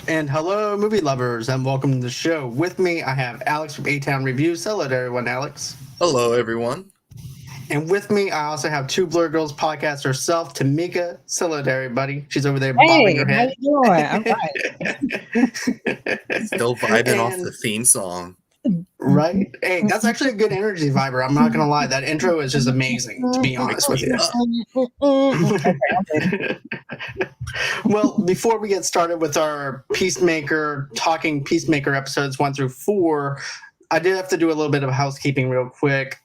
And hello, movie lovers, and welcome to the show. With me, I have Alex from A-Town Reviews. Hello to everyone, Alex. Hello, everyone. And with me, I also have Two Blur Girls podcast herself, Tomeka. Hello to everybody. She's over there bobbing her head. How you doing? I'm fine. Still vibing off the theme song. Right? Hey, that's actually a good energy viber. I'm not going to lie. That intro is just amazing, to be honest with you. Well, before we get started with our Peacemaker, talking Peacemaker episodes 1 through 4, I did have to do a little bit of housekeeping real quick.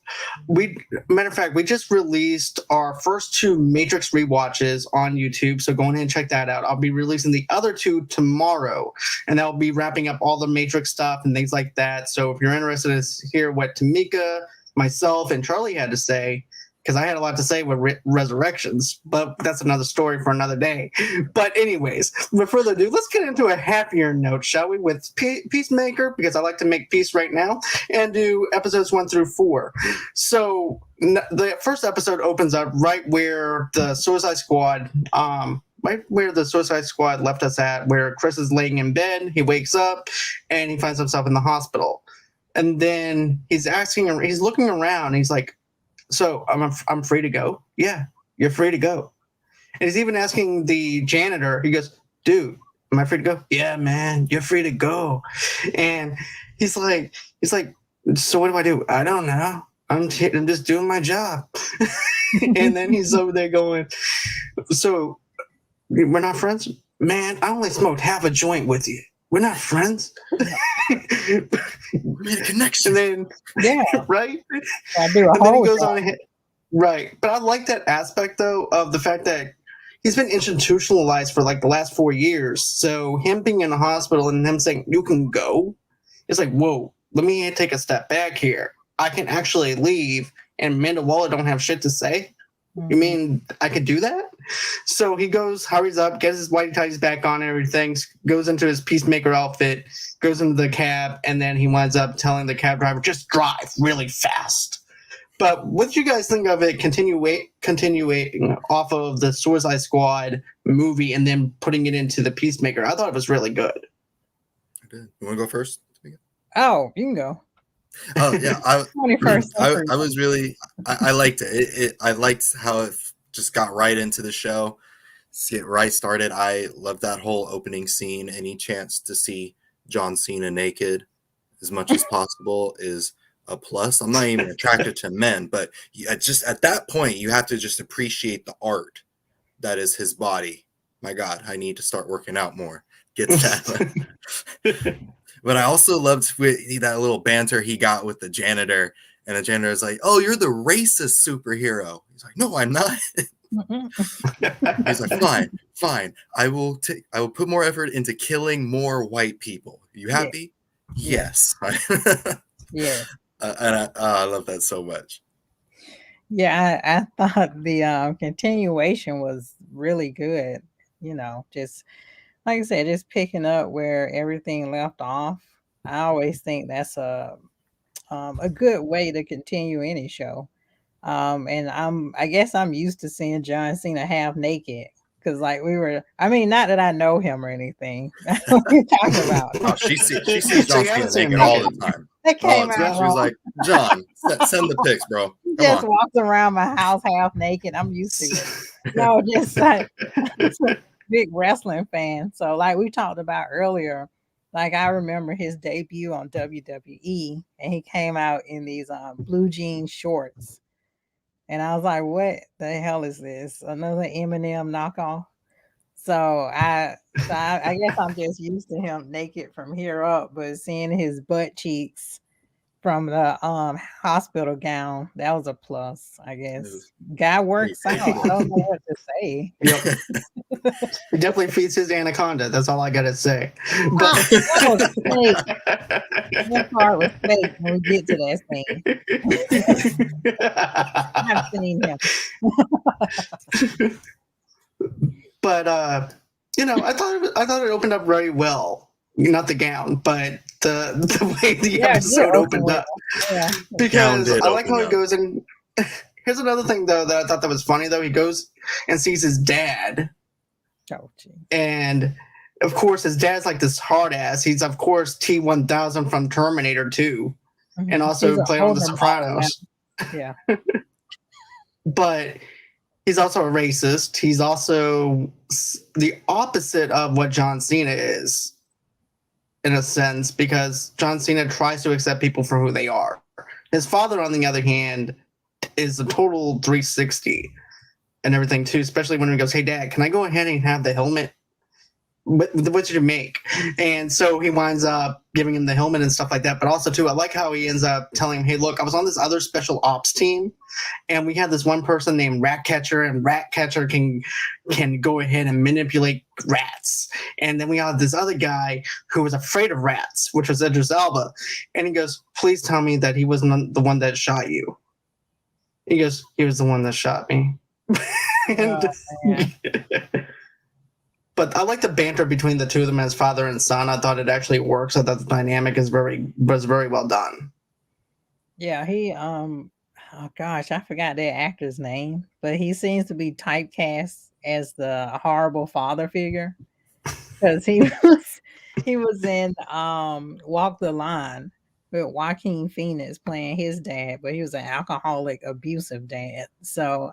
Matter of fact, we just released our first 2 Matrix rewatches on YouTube, so go ahead and check that out. I'll be releasing the other 2 tomorrow, and I'll be wrapping up all the Matrix stuff and things like that. So if you're interested to hear what Tomeka, myself, and Charlie had to say, because I had a lot to say with Resurrections, but that's another story for another day. But anyways, without further ado, let's get into a happier note, shall we, with Peacemaker, because I like to make peace right now, and do episodes 1 through 4. So the first episode opens up right where the Suicide Squad, left us at, where Chris is laying in bed, he wakes up, and he finds himself in the hospital. And then he's looking around, he's like, so I'm free to go? Yeah, you're free to go. And he's even asking the janitor, he goes, dude, am I free to go? Yeah, man, you're free to go. And he's like, so what do? I don't know. I'm just doing my job. And then he's over there going, so we're not friends? Man, I only smoked half a joint with you. We're not friends. We made a connection. And then, right? I do and then he goes on, right? But I like that aspect though of the fact that he's been institutionalized for like the last 4 years. So him being in the hospital and him saying you can go, it's like, whoa, let me take a step back here. I can actually leave, and Amanda Waller don't have shit to say. You mean I could do that? So he goes, hurries up, gets his whitey tighties back on and everything, goes into his Peacemaker outfit, goes into the cab, and then he winds up telling the cab driver, just drive really fast. But what do you guys think of it continuing off of the Suicide Squad movie and then putting it into the Peacemaker? I thought it was really good. I did. You want to go first? Oh, you can go. Oh, yeah. 21st century. I was really, I liked it. I liked how it just got right into the show, get right started. I love that whole opening scene. Any chance to see John Cena naked as much as possible is a plus. I'm not even attracted to men, but just at that point, you have to just appreciate the art that is his body. My God, I need to start working out more. Get that. But I also loved that little banter he got with the janitor. And the janitor is like, oh, you're the racist superhero. He's like, no, I'm not. He's like, fine. I will put more effort into killing more white people. You happy? Yeah. Yes. Yeah. And I love that so much. Yeah, I thought the continuation was really good. You know, just like I said, just picking up where everything left off. I always think that's a good way to continue any show. And I guess I'm used to seeing John Cena half naked because like not that I know him or anything. What are you talking about? Oh, she sees John Cena naked all the time. That came out. She was like, John, send the pics, bro. Just walks around my house half naked. I'm used to it. No, just like big wrestling fan. So like we talked about earlier, like I remember his debut on WWE and he came out in these blue jean shorts. And I was like, what the hell is this? Another Eminem knockoff? So I guess I'm just used to him naked from here up, but seeing his butt cheeks from the hospital gown, that was a plus, I guess. Guy works out. I don't know what to say. Yep. He definitely feeds his anaconda. That's all I gotta say. But that was fake. That part was fake when we get to that scene. I've seen him. But I thought it opened up very well. Not the gown, but the way the episode opened up. Yeah. Because I like how he goes in. Here's another thing though that I thought that was funny though. He goes and sees his dad, Oh, and of course, his dad's like this hard ass. He's of course T-1000 from Terminator 2, and He's also an played on The older model now. Sopranos. Yeah. But he's also a racist. He's also the opposite of what John Cena is, in a sense, because John Cena tries to accept people for who they are. His father, on the other hand, is a total 360 and everything too, especially when he goes, "Hey, Dad, can I go ahead and have the helmet? What did you make?" And so he winds up giving him the helmet and stuff like that. But also, too, I like how he ends up telling him, "Hey, look, I was on this other special ops team, and we had this one person named Ratcatcher, and Ratcatcher can go ahead and manipulate rats. And then we have this other guy who was afraid of rats, which was Idris Elba." And he goes, "Please tell me that he wasn't the one that shot you." He goes, "He was the one that shot me." And, but I like the banter between the two of them as father and son. I thought it actually works. I thought the dynamic was very well done. Yeah, he oh gosh, I forgot that actor's name, but he seems to be typecast as the horrible father figure because he was in Walk the Line with Joaquin Phoenix playing his dad, but he was an alcoholic, abusive dad. So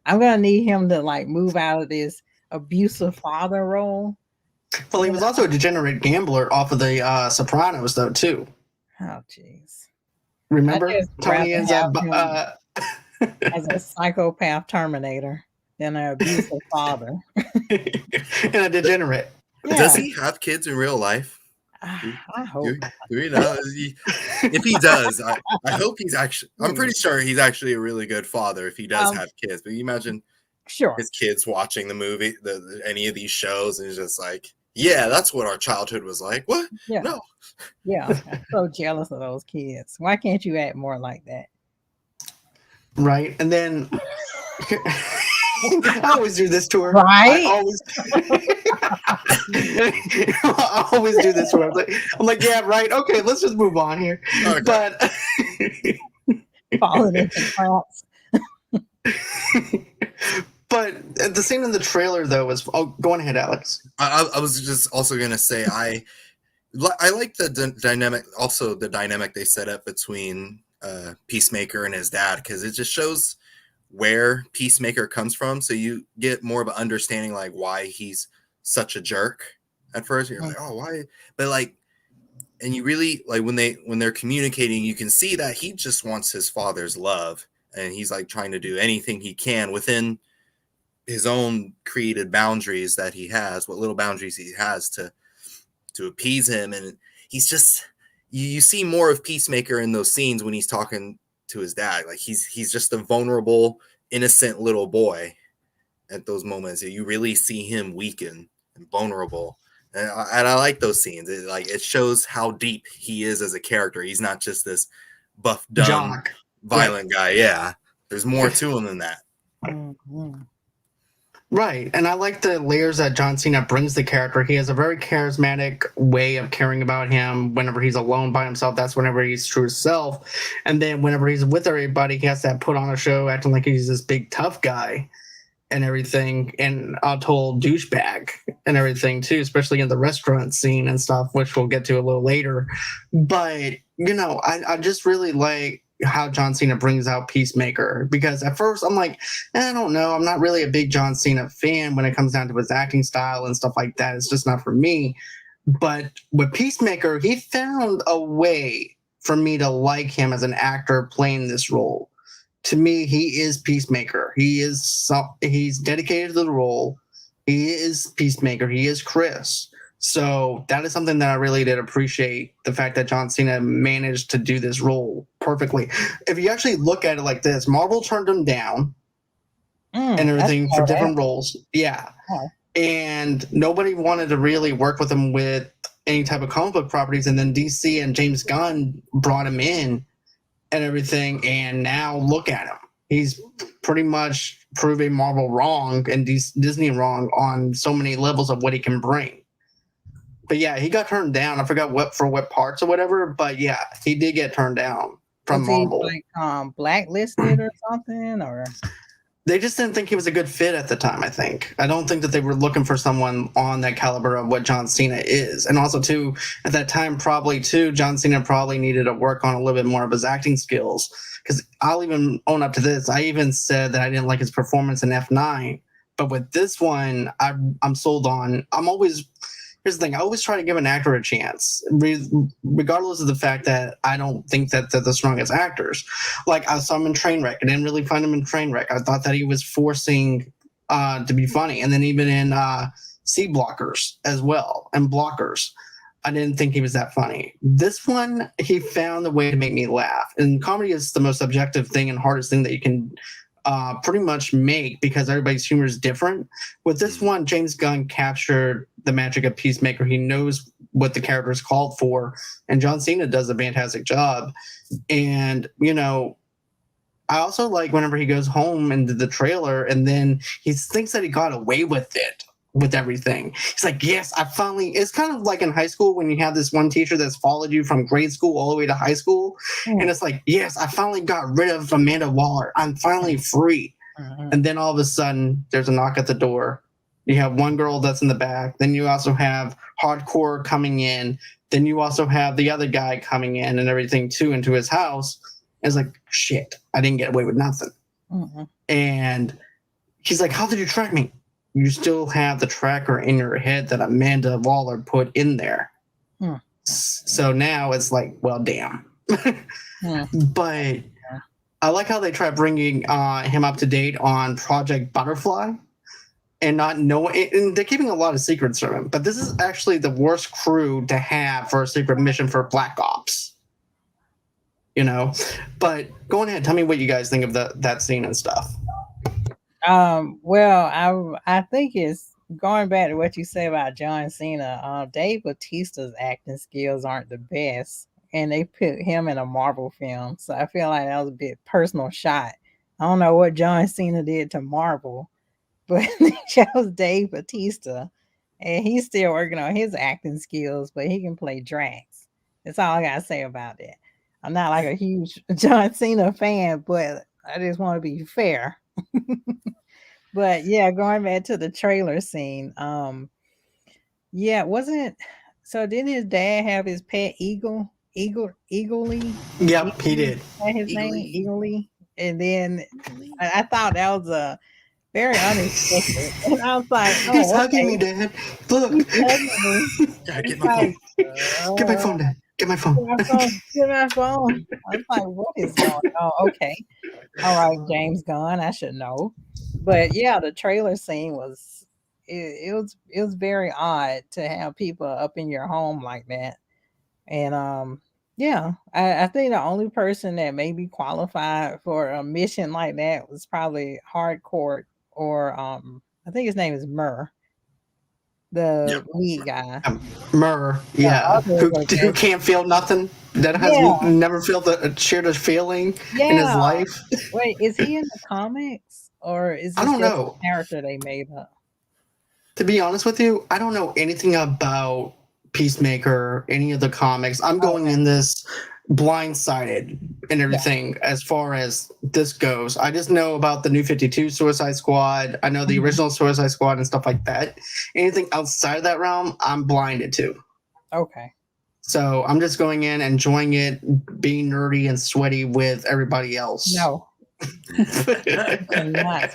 I'm gonna need him to like move out of this abusive father role. Well, he was also a degenerate gambler off of the Sopranos, though, too. Oh, jeez. Remember? Tony ends up as a psychopath Terminator than an abusive father. And a degenerate. Yeah. Does he have kids in real life? I hope. Do we know? If he does, I hope he's actually. I'm pretty sure he's actually a really good father if he does have kids. But you imagine, his kids watching the movie, any of these shows, and he's just like, "Yeah, that's what our childhood was like." What? Yeah. No. Yeah, I'm so jealous of those kids. Why can't you act more like that? Right, and then. I always do this to her. Right? I always do this to her. I'm like, yeah, right. Okay, let's just move on here. Okay. But falling into traps. But the scene in the trailer, though, was go on ahead, Alex. I was just also gonna say I like the dynamic. Also, the dynamic they set up between Peacemaker and his dad, because it just shows where Peacemaker comes from, so you get more of an understanding like why he's such a jerk. At first you're like, oh, why? But like, and you really like when they're communicating, you can see that he just wants his father's love, and he's like trying to do anything he can within his own created boundaries that he has, what little boundaries he has to appease him. And he's just you see more of Peacemaker in those scenes when he's talking to his dad. Like he's just a vulnerable, innocent little boy at those moments. You really see him weaken and vulnerable, and I like those scenes. It shows how deep he is as a character. He's not just this buff, dumb, violent guy. Yeah, there's more to him than that. Mm-hmm. Right, and I like the layers that John Cena brings the character. He has a very charismatic way of caring about him. Whenever he's alone by himself, that's whenever he's true self. And then whenever he's with everybody, he has to put on a show acting like he's this big tough guy and everything, and a total douchebag and everything too, especially in the restaurant scene and stuff, which we'll get to a little later. But, I just really like how John Cena brings out Peacemaker, because at first I'm like, I don't know, I'm not really a big John Cena fan when it comes down to his acting style and stuff like that. It's just not for me. But with Peacemaker, he found a way for me to like him as an actor playing this role. To me, he is Peacemaker. He's dedicated to the role. He is Peacemaker. He is Chris. So that is something that I really did appreciate, the fact that John Cena managed to do this role perfectly. If you actually look at it like this, Marvel turned him down and everything for different roles. Yeah. Oh. And nobody wanted to really work with him with any type of comic book properties. And then DC and James Gunn brought him in and everything. And now look at him. He's pretty much proving Marvel wrong and Disney wrong on so many levels of what he can bring. But yeah, he got turned down. I forgot what parts or whatever. But yeah, he did get turned down from Marvel. Like blacklisted or something, or They just didn't think he was a good fit at the time, I think. I don't think that they were looking for someone on that caliber of what John Cena is. And also, too, at that time, probably, too, John Cena probably needed to work on a little bit more of his acting skills. Because I'll even own up to this. I even said that I didn't like his performance in F9. But with this one, I'm sold on. Here's the thing. I always try to give an actor a chance, regardless of the fact that I don't think that they're the strongest actors. Like, I saw him in Trainwreck. I didn't really find him in Trainwreck. I thought that he was forcing to be funny. And then even in C Blockers as well, and Blockers, I didn't think he was that funny. This one, he found a way to make me laugh. And comedy is the most subjective thing and hardest thing that you can pretty much make, because everybody's humor is different. With this one, James Gunn captured the magic of Peacemaker. He knows what the character is called for, and John Cena does a fantastic job. And, you know, I also like whenever he goes home into the trailer and then he thinks that he got away with it, with everything. He's like, yes, I finally. It's kind of like in high school when you have this one teacher that's followed you from grade school all the way to high school. And it's like, yes, I finally got rid of Amanda Waller. I'm finally free. And then all of a sudden, there's a knock at the door. You have one girl that's in the back. Then you also have Hardcore coming in. Then you also have the other guy coming in and everything too into his house. And it's like, shit, I didn't get away with nothing. And he's like, how did you track me? You still have the tracker in your head that Amanda Waller put in there. So now it's like, well, damn. But I like how they try bringing him up to date on Project Butterfly and not knowing. And they're keeping a lot of secrets from him. But this is actually the worst crew to have for a secret mission for Black Ops. You know? But go ahead, tell me what you guys think of that scene and stuff. Well, I think it's going back to what you say about John Cena. Dave Bautista's acting skills aren't the best, and they put him in a Marvel film, so I feel like that was a bit personal shot. I don't know what John Cena did to Marvel, but they chose Dave Bautista, and he's still working on his acting skills, but he can play Drax. That's all I gotta say about it. I'm not like a huge John Cena fan, but I just want to be fair. But yeah, going back to the trailer scene, yeah, wasn't so didn't his dad have his pet eagly? Yep, he did. His name Eagly, and then I thought that was a very unexpected, and I was like, oh, he's hugging me, Dad. Look, Get my phone. Get my phone, Dad. Get my phone. Get my phone. I was like, what is going on? Okay, all right, James Gunn, I should know. But yeah, the trailer scene was it was very odd to have people up in your home like that. And yeah, I think the only person that maybe qualified for a mission like that was probably Hardcore or I think his name is Murr, the lead guy. Murr, yeah. Who can't feel nothing? That has never felt shared a feeling in his life. Wait, is he in the comics? Or is this just a character they made up? To be honest with you, I don't know anything about Peacemaker, any of the comics. I'm going in this blindsided and everything as far as this goes. I just know about the New 52 Suicide Squad. I know the original Suicide Squad and stuff like that. Anything outside of that realm, I'm blinded to. Okay. So I'm just going in, enjoying it, being nerdy and sweaty with everybody else. No. You cannot.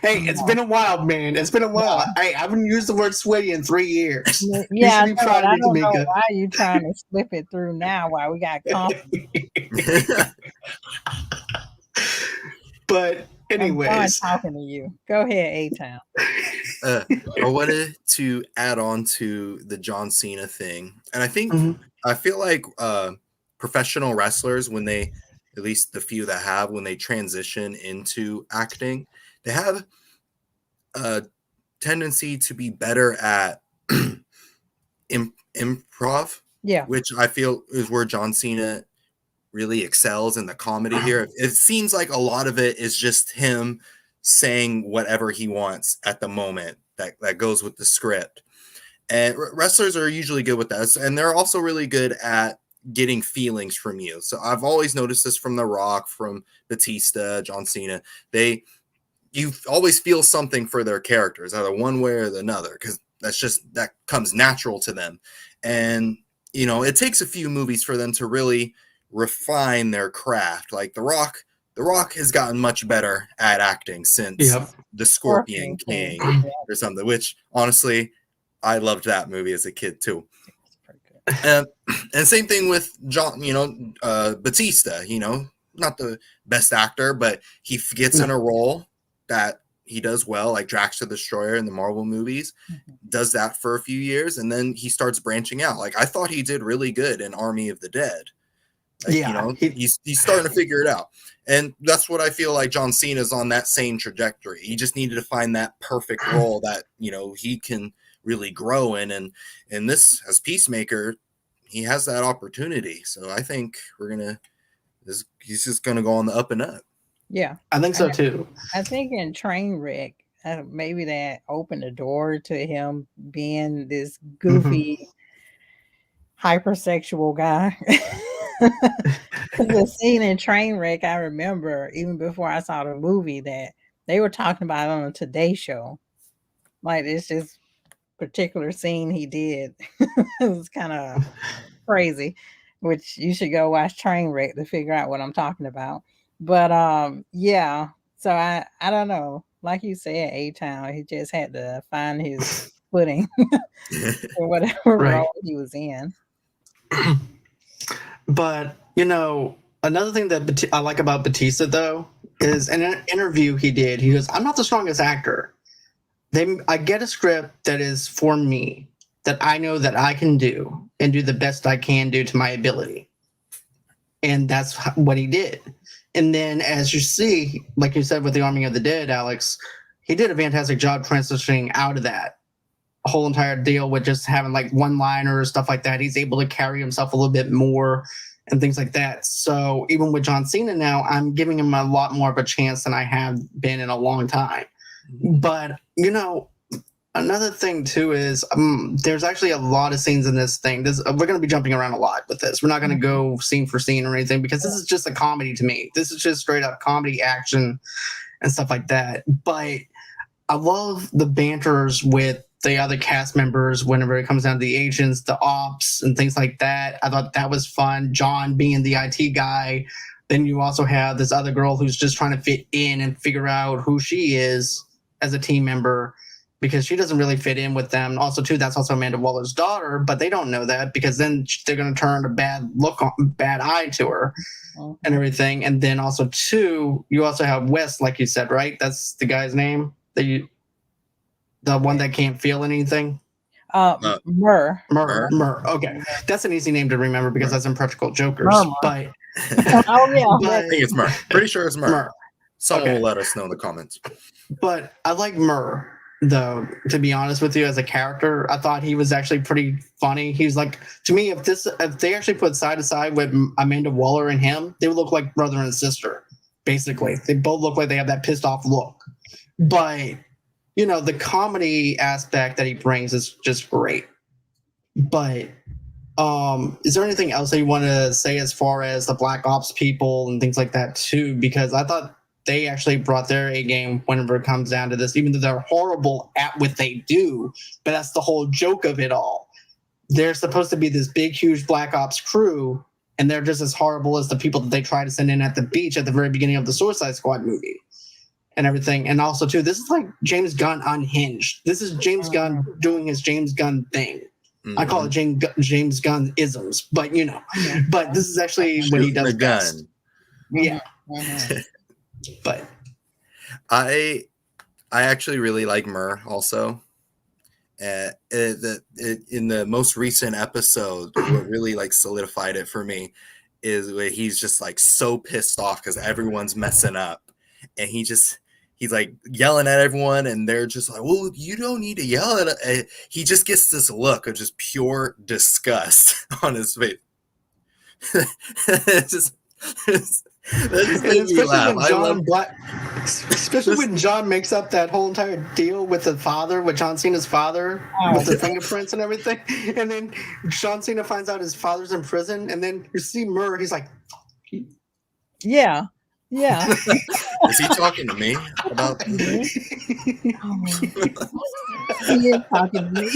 Hey, it's been a while, man. It's been a while. I haven't used the word sweaty in 3 years. Yeah, I don't know why you trying to slip it through now while we got coffee. But anyways, I'm talking to you. Go ahead, A-Town. I wanted to add on to the John Cena thing. And I think I feel like professional wrestlers, when they, at least the few that have, when they transition into acting, they have a tendency to be better at improv, which I feel is where John Cena really excels in the comedy here. It seems like a lot of it is just him saying whatever he wants at the moment that goes with the script. And wrestlers are usually good with that. And they're also really good at getting feelings from you. So I've always noticed this from The Rock, from Batista, John Cena. You always feel something for their characters, either one way or the other, because that comes natural to them. And, it takes a few movies for them to really refine their craft. Like The Rock has gotten much better at acting since The Scorpion King or something, which honestly, I loved that movie as a kid too. And same thing with John, Batista, not the best actor, but he gets in a role that he does well, like Drax the Destroyer in the Marvel movies, does that for a few years, and then he starts branching out. Like I thought he did really good in Army of the Dead. Like, he's starting to figure it out. And that's what I feel like John Cena's on that same trajectory. He just needed to find that perfect role that, he can really grow in. And this, as Peacemaker, he has that opportunity. So I think he's just going to go on the up and up. Yeah. I think so too. I think in Trainwreck, maybe that opened the door to him being this goofy, hypersexual guy. The scene in Trainwreck, I remember even before I saw the movie that they were talking about it on a Today Show. Like it's just particular scene he did. It was kind of crazy, which you should go watch Trainwreck to figure out what I'm talking about. But yeah. So I don't know. Like you said, A-Town, he just had to find his footing or whatever role he was in. But, another thing that I like about Batista, though, is in an interview he did, he goes, I'm not the strongest actor. I get a script that is for me, that I know that I can do and do the best I can do to my ability. And that's what he did. And then as you see, like you said with the Army of the Dead, Alex, he did a fantastic job transitioning out of that whole entire deal with just having like one-liners, stuff like that. He's able to carry himself a little bit more and things like that. So even with John Cena now, I'm giving him a lot more of a chance than I have been in a long time. But, another thing too is there's actually a lot of scenes in this thing. We're going to be jumping around a lot with this. We're not going to go scene for scene or anything because this is just a comedy to me. This is just straight up comedy action and stuff like that. But I love the banters with the other cast members whenever it comes down to the agents, the ops, and things like that. I thought that was fun. John being the IT guy. Then you also have this other girl who's just trying to fit in and figure out who she is as a team member because she doesn't really fit in with them. Also, too, that's also Amanda Waller's daughter, but they don't know that because then they're going to turn a bad eye to her and everything. And then also, too, you also have Wes, like you said, right? That's the guy's name the one that can't feel anything. Murr. Okay, that's an easy name to remember because that's in Practical Jokers. But oh yeah, I think it's Murr. Pretty sure it's Murr. Someone will let us know in the comments. But I like Murr, though, to be honest with you, as a character. I thought he was actually pretty funny. He's like, to me, if they actually put side to side with Amanda Waller and him, they would look like brother and sister, basically. They both look like they have that pissed off look. But, the comedy aspect that he brings is just great. But is there anything else that you want to say as far as the Black Ops people and things like that, too? Because I thought they actually brought their A game whenever it comes down to this, even though they're horrible at what they do. But that's the whole joke of it all. They're supposed to be this big, huge Black Ops crew, and they're just as horrible as the people that they try to send in at the beach at the very beginning of the Suicide Squad movie and everything. And also, too, this is like James Gunn unhinged. This is James Gunn doing his James Gunn thing. I call it James Gunn isms, but but this is actually what he does best. Yeah. But I actually really like Murr also. In the most recent episode, what really like solidified it for me is where he's just like so pissed off because everyone's messing up, and he's like yelling at everyone, and they're just like, "Well, you don't need to yell at it." He just gets this look of just pure disgust on his face. That just made me laugh. Especially when John makes up that whole entire deal with the father, with John Cena's father, with the fingerprints and everything. And then John Cena finds out his father's in prison. And then you see Murr, he's like, Yeah. Is he talking to me about this? He is talking to me.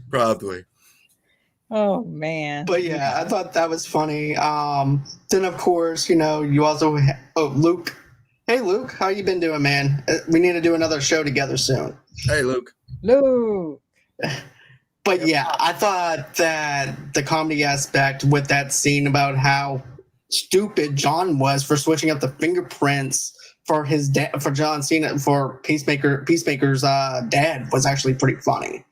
Probably. Oh man. but yeah, I thought that was funny. Then of course, you also Luke. Hey Luke, how you been doing, man? We need to do another show together soon. Hey, Luke. But yeah, I thought that the comedy aspect with that scene about how stupid John was for switching up the fingerprints for his dad, for John Cena, for Peacemaker's dad, was actually pretty funny.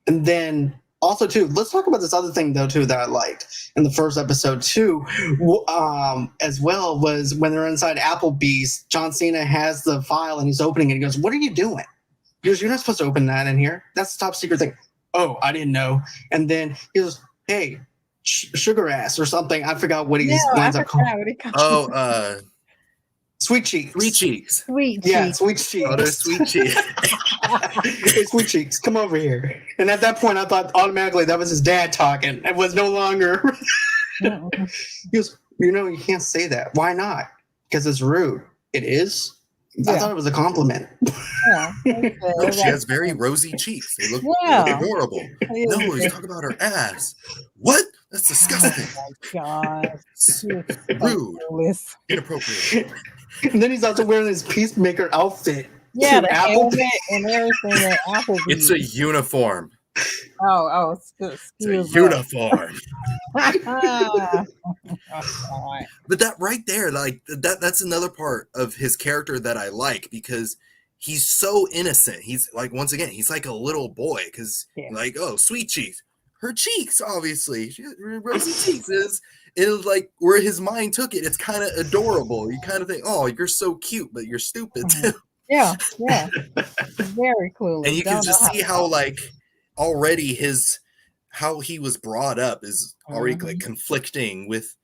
And then also too, let's talk about this other thing though too that I liked in the first episode too, as well, was when they're inside Applebee's. John Cena has the file and he's opening it. He goes, "What are you doing?" He goes, "You're not supposed to open that in here. That's the top secret thing." "Oh, I didn't know." And then he goes, "Hey, sugar ass," or something. I forgot what he winds up calling. Oh, Sweet cheeks. Sweet cheeks. Yeah, sweet cheeks. Oh, they're sweet cheeks. Hey, sweet cheeks, come over here. And at that point, I thought automatically that was his dad talking. It was no longer. He goes, "You can't say that." "Why not?" "Because it's rude." "It is?" I thought it was a compliment. Yeah. No, she has very rosy cheeks. They look horrible. No, he's talking about her ass. What? That's disgusting. Oh my God. Rude. Inappropriate. And then he's also wearing his Peacemaker outfit. Yeah, to the Applebee's. helmet and everything at Applebee's. It's a uniform. Excuse It's a me. uniform. Oh, But that right there, like that's another part of his character that I like, because he's so innocent. He's like, once again, he's like a little boy, because like, oh, sweet cheeks. Her cheeks, obviously. Rosy cheeks is like where his mind took it. It's kind of adorable. You kind of think, oh, you're so cute, but you're stupid too. Yeah. Very clueless. And you can just see how like already how he was brought up is already like conflicting with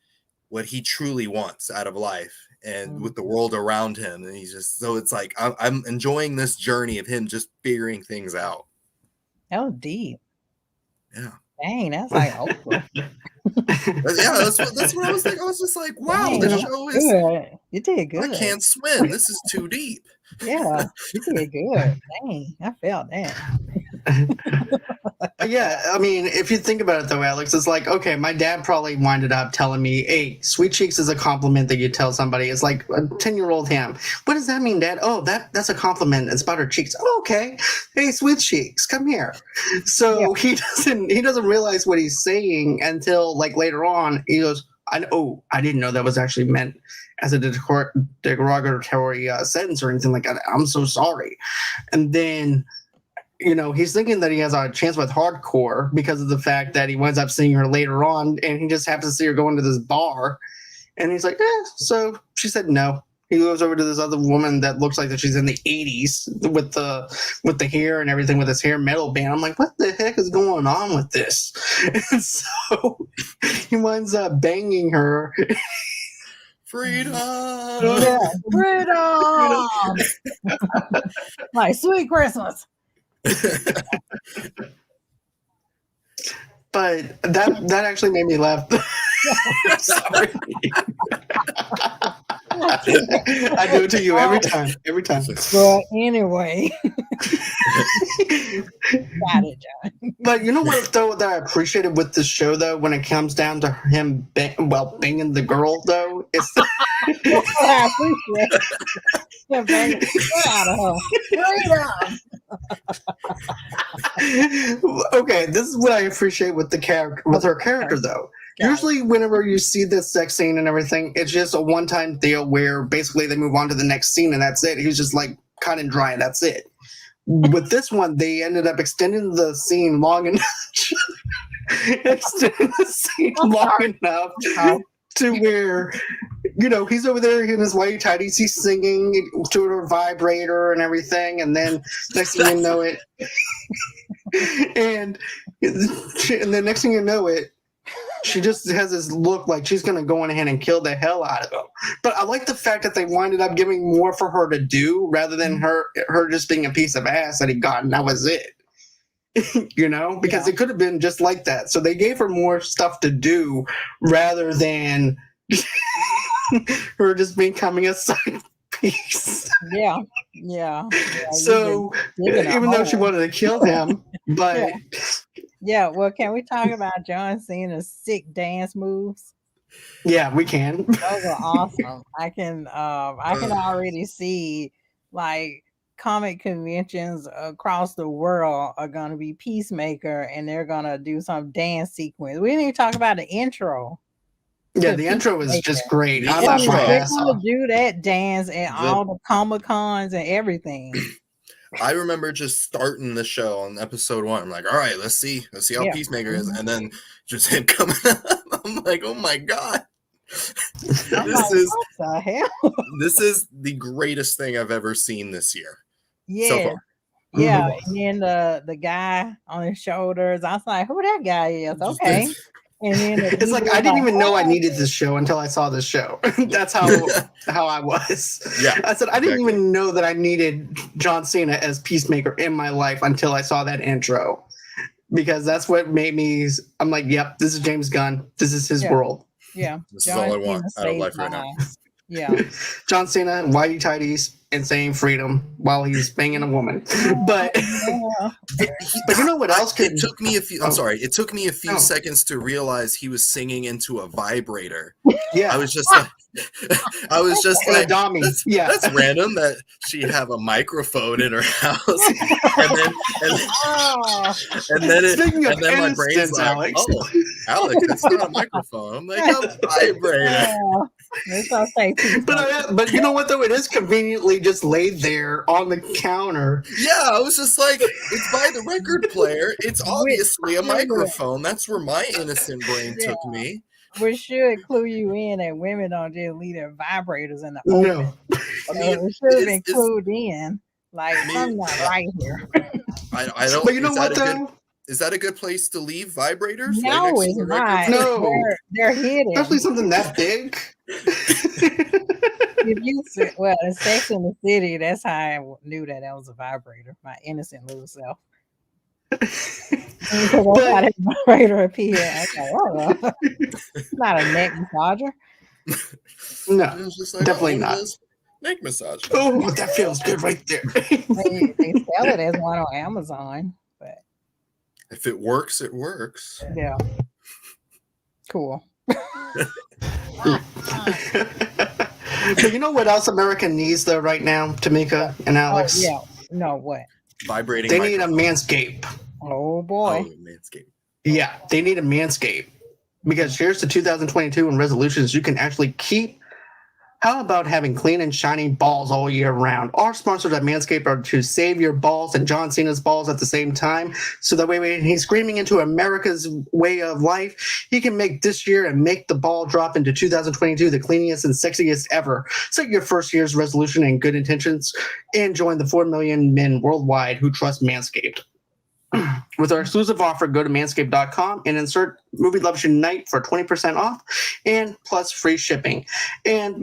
what he truly wants out of life and with the world around him. And he's just, so it's like, I'm enjoying this journey of him just figuring things out. That was deep. Yeah. Dang, that's like Oprah. That's what I was thinking. I was just like, wow, Dang, this show is good. You did good. I can't swim. This is too deep. Yeah, you did good. Dang, I felt that. Yeah, I mean, if you think about it though, Alex, it's like, okay, my dad probably winded up telling me, "Hey, sweet cheeks is a compliment that you tell somebody." It's like a 10-year-old him. "What does that mean, Dad?" "Oh, that's a compliment. It's about her cheeks." "Oh, okay. Hey, sweet cheeks, come here." So he doesn't realize what he's saying until like later on. He goes, I didn't know that was actually meant as a derogatory sentence or anything like that. I'm so sorry." And then, he's thinking that he has a chance with hardcore because of the fact that he winds up seeing her later on, and he just happens to see her going to this bar. And he's like, so she said no. He goes over to this other woman that looks like that she's in the 80s with the hair and everything, with his hair metal band. I'm like, what the heck is going on with this? And so he winds up banging her. Freedom. Yeah, freedom. Like sweet Christmas. But that actually made me laugh. Sorry. I do it to you every time. But anyway. Got it, John. But you know what, though, that I appreciated with the show, though, when it comes down to him banging the girl, though, it's I appreciate it. Yeah, bang it. Get out of her. Okay, this is what I appreciate with her character, though. Usually, whenever you see this sex scene and everything, it's just a one-time deal where basically they move on to the next scene and that's it. He was just like cut and dry, and that's it. With this one, they ended up extending the scene long enough. To where, he's over there in his white tighties, he's singing to her vibrator and everything, and then next thing you know it, and then next thing you know it, She just has this look like she's going to go in ahead and kill the hell out of him. But I like the fact that they winded up giving more for her to do rather than her just being a piece of ass that he got and that was it. Because it could have been just like that. So they gave her more stuff to do rather than her just becoming a side piece. Yeah. So even though she wanted to kill him, but yeah. Well, can we talk about John Cena's sick dance moves? Yeah, we can. Those are awesome. I can already see like comic conventions across the world are going to be Peacemaker, and they're going to do some dance sequence. We didn't even talk about the intro. Yeah, the intro is just great. They're going to do that dance at all the Comic-Cons and everything. I remember just starting the show on episode 1. I'm like, all right, let's see how Peacemaker is, and then just him coming up. I'm like, oh my god, this is the greatest thing I've ever seen this year. Yeah. So far. Yeah, and then the guy on his shoulders, I was like, who that guy is? Okay. And then it's like I didn't even know I needed this show until I saw this show. That's how I was. Yeah. I said I didn't even know that I needed John Cena as Peacemaker in my life until I saw that intro. Because that's what made me I'm like, yep, this is James Gunn. This is his world. Yeah. This is all I want out of life right now. Yeah. John Cena, whitey tighties, and saying freedom while he's banging a woman. But but you know what else could... It took me a few It took me a few seconds to realize he was singing into a vibrator. Yeah. I was just like like, that's random that she'd have a microphone in her house. and then my brain's like, Alex. oh, Alex, it's not a microphone. I'm like, a vibrator. But you know what though? It is conveniently just laid there on the counter. Yeah, I was just like, it's by the record player. It's obviously a microphone. That's where my innocent brain took me. We should clue you in that women don't just leave their vibrators in the open. No. I mean, it should have been clued in. Like, something not right here. I don't. But you know what though? Is that a good place to leave vibrators? No, it's not. No, they're hidden. Especially something that big. If you in Sex in the City, that's how I knew that was a vibrator. My innocent little self. Because I got a vibrator up here. I was like, oh, it's not a neck massager. No, like, definitely not. Neck massage. Oh, that feels good right there. they sell it as one on Amazon, but if it works, it works. Yeah. Cool. But you know what else America needs though right now, Tomeka and Alex? No, what? Vibrating. They need a Manscaped. Oh boy. Manscaped. Yeah, they need a Manscaped. Because here's the 2022 and resolutions you can actually keep. How about having clean and shiny balls all year round? Our sponsors at Manscaped are to save your balls and John Cena's balls at the same time. So that way when he's screaming into America's way of life, he can make this year and make the ball drop into 2022 the cleanest and sexiest ever. Set your first year's resolution and good intentions and join the 4 million men worldwide who trust Manscaped. With our exclusive offer, go to manscaped.com and insert Movie Loves Unite for 20% off and plus free shipping. And,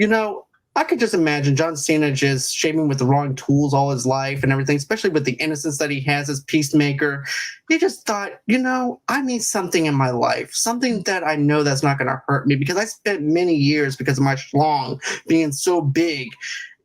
I could just imagine John Cena just shaving with the wrong tools all his life and everything, especially with the innocence that he has as Peacemaker. He just thought, I need something in my life, something that I know that's not going to hurt me because I spent many years because of my schlong being so big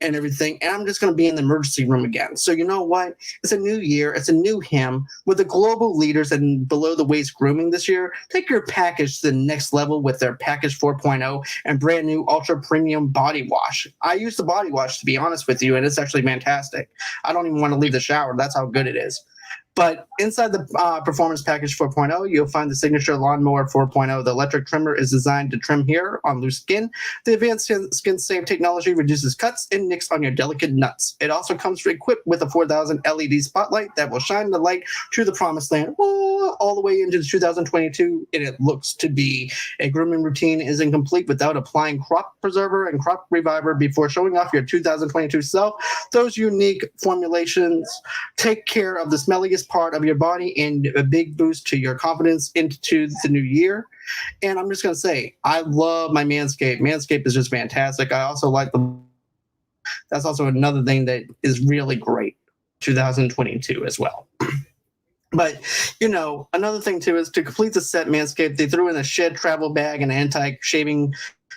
and everything, and I'm just going to be in the emergency room again. So you know what? It's a new year. It's a new him. With the global leaders and below the waist grooming this year, take your package to the next level with their package 4.0 and brand new ultra premium body wash. I use the body wash, to be honest with you, and it's actually fantastic. I don't even want to leave the shower. That's how good it is. But inside the Performance Package 4.0, you'll find the Signature Lawnmower 4.0. The electric trimmer is designed to trim hair on loose skin. The advanced skin-safe technology reduces cuts and nicks on your delicate nuts. It also comes equipped with a 4,000 LED spotlight that will shine the light to the promised land. Oh, all the way into 2022, and it looks to be a grooming routine isn't complete without applying crop preserver and crop reviver before showing off your 2022 self. Those unique formulations take care of the smelliest part of your body and a big boost to your confidence into the new year. And I'm just going to say, I love my Manscaped. Manscaped is just fantastic. I also like the. That's also another thing that is really great 2022 as well. But, another thing too is to complete the set Manscaped, they threw in a shed travel bag and anti-shaving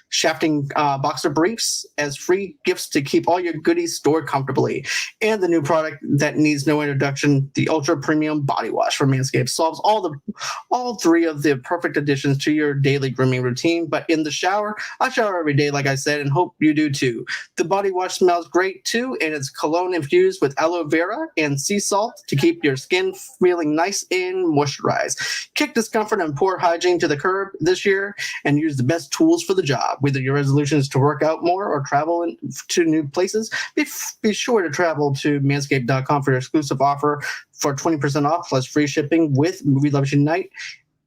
shafting boxer briefs as free gifts to keep all your goodies stored comfortably. And the new product that needs no introduction, the Ultra Premium Body Wash from Manscaped, solves all three of the perfect additions to your daily grooming routine. But in the shower, I shower every day, like I said, and hope you do too. The body wash smells great too, and it's cologne infused with aloe vera and sea salt to keep your skin feeling nice and moisturized. Kick discomfort and poor hygiene to the curb this year and use the best tools for the job. Whether your resolution is to work out more or travel to new places, be sure to travel to manscaped.com for your exclusive offer for 20% off plus free shipping with Movie Loves Unite.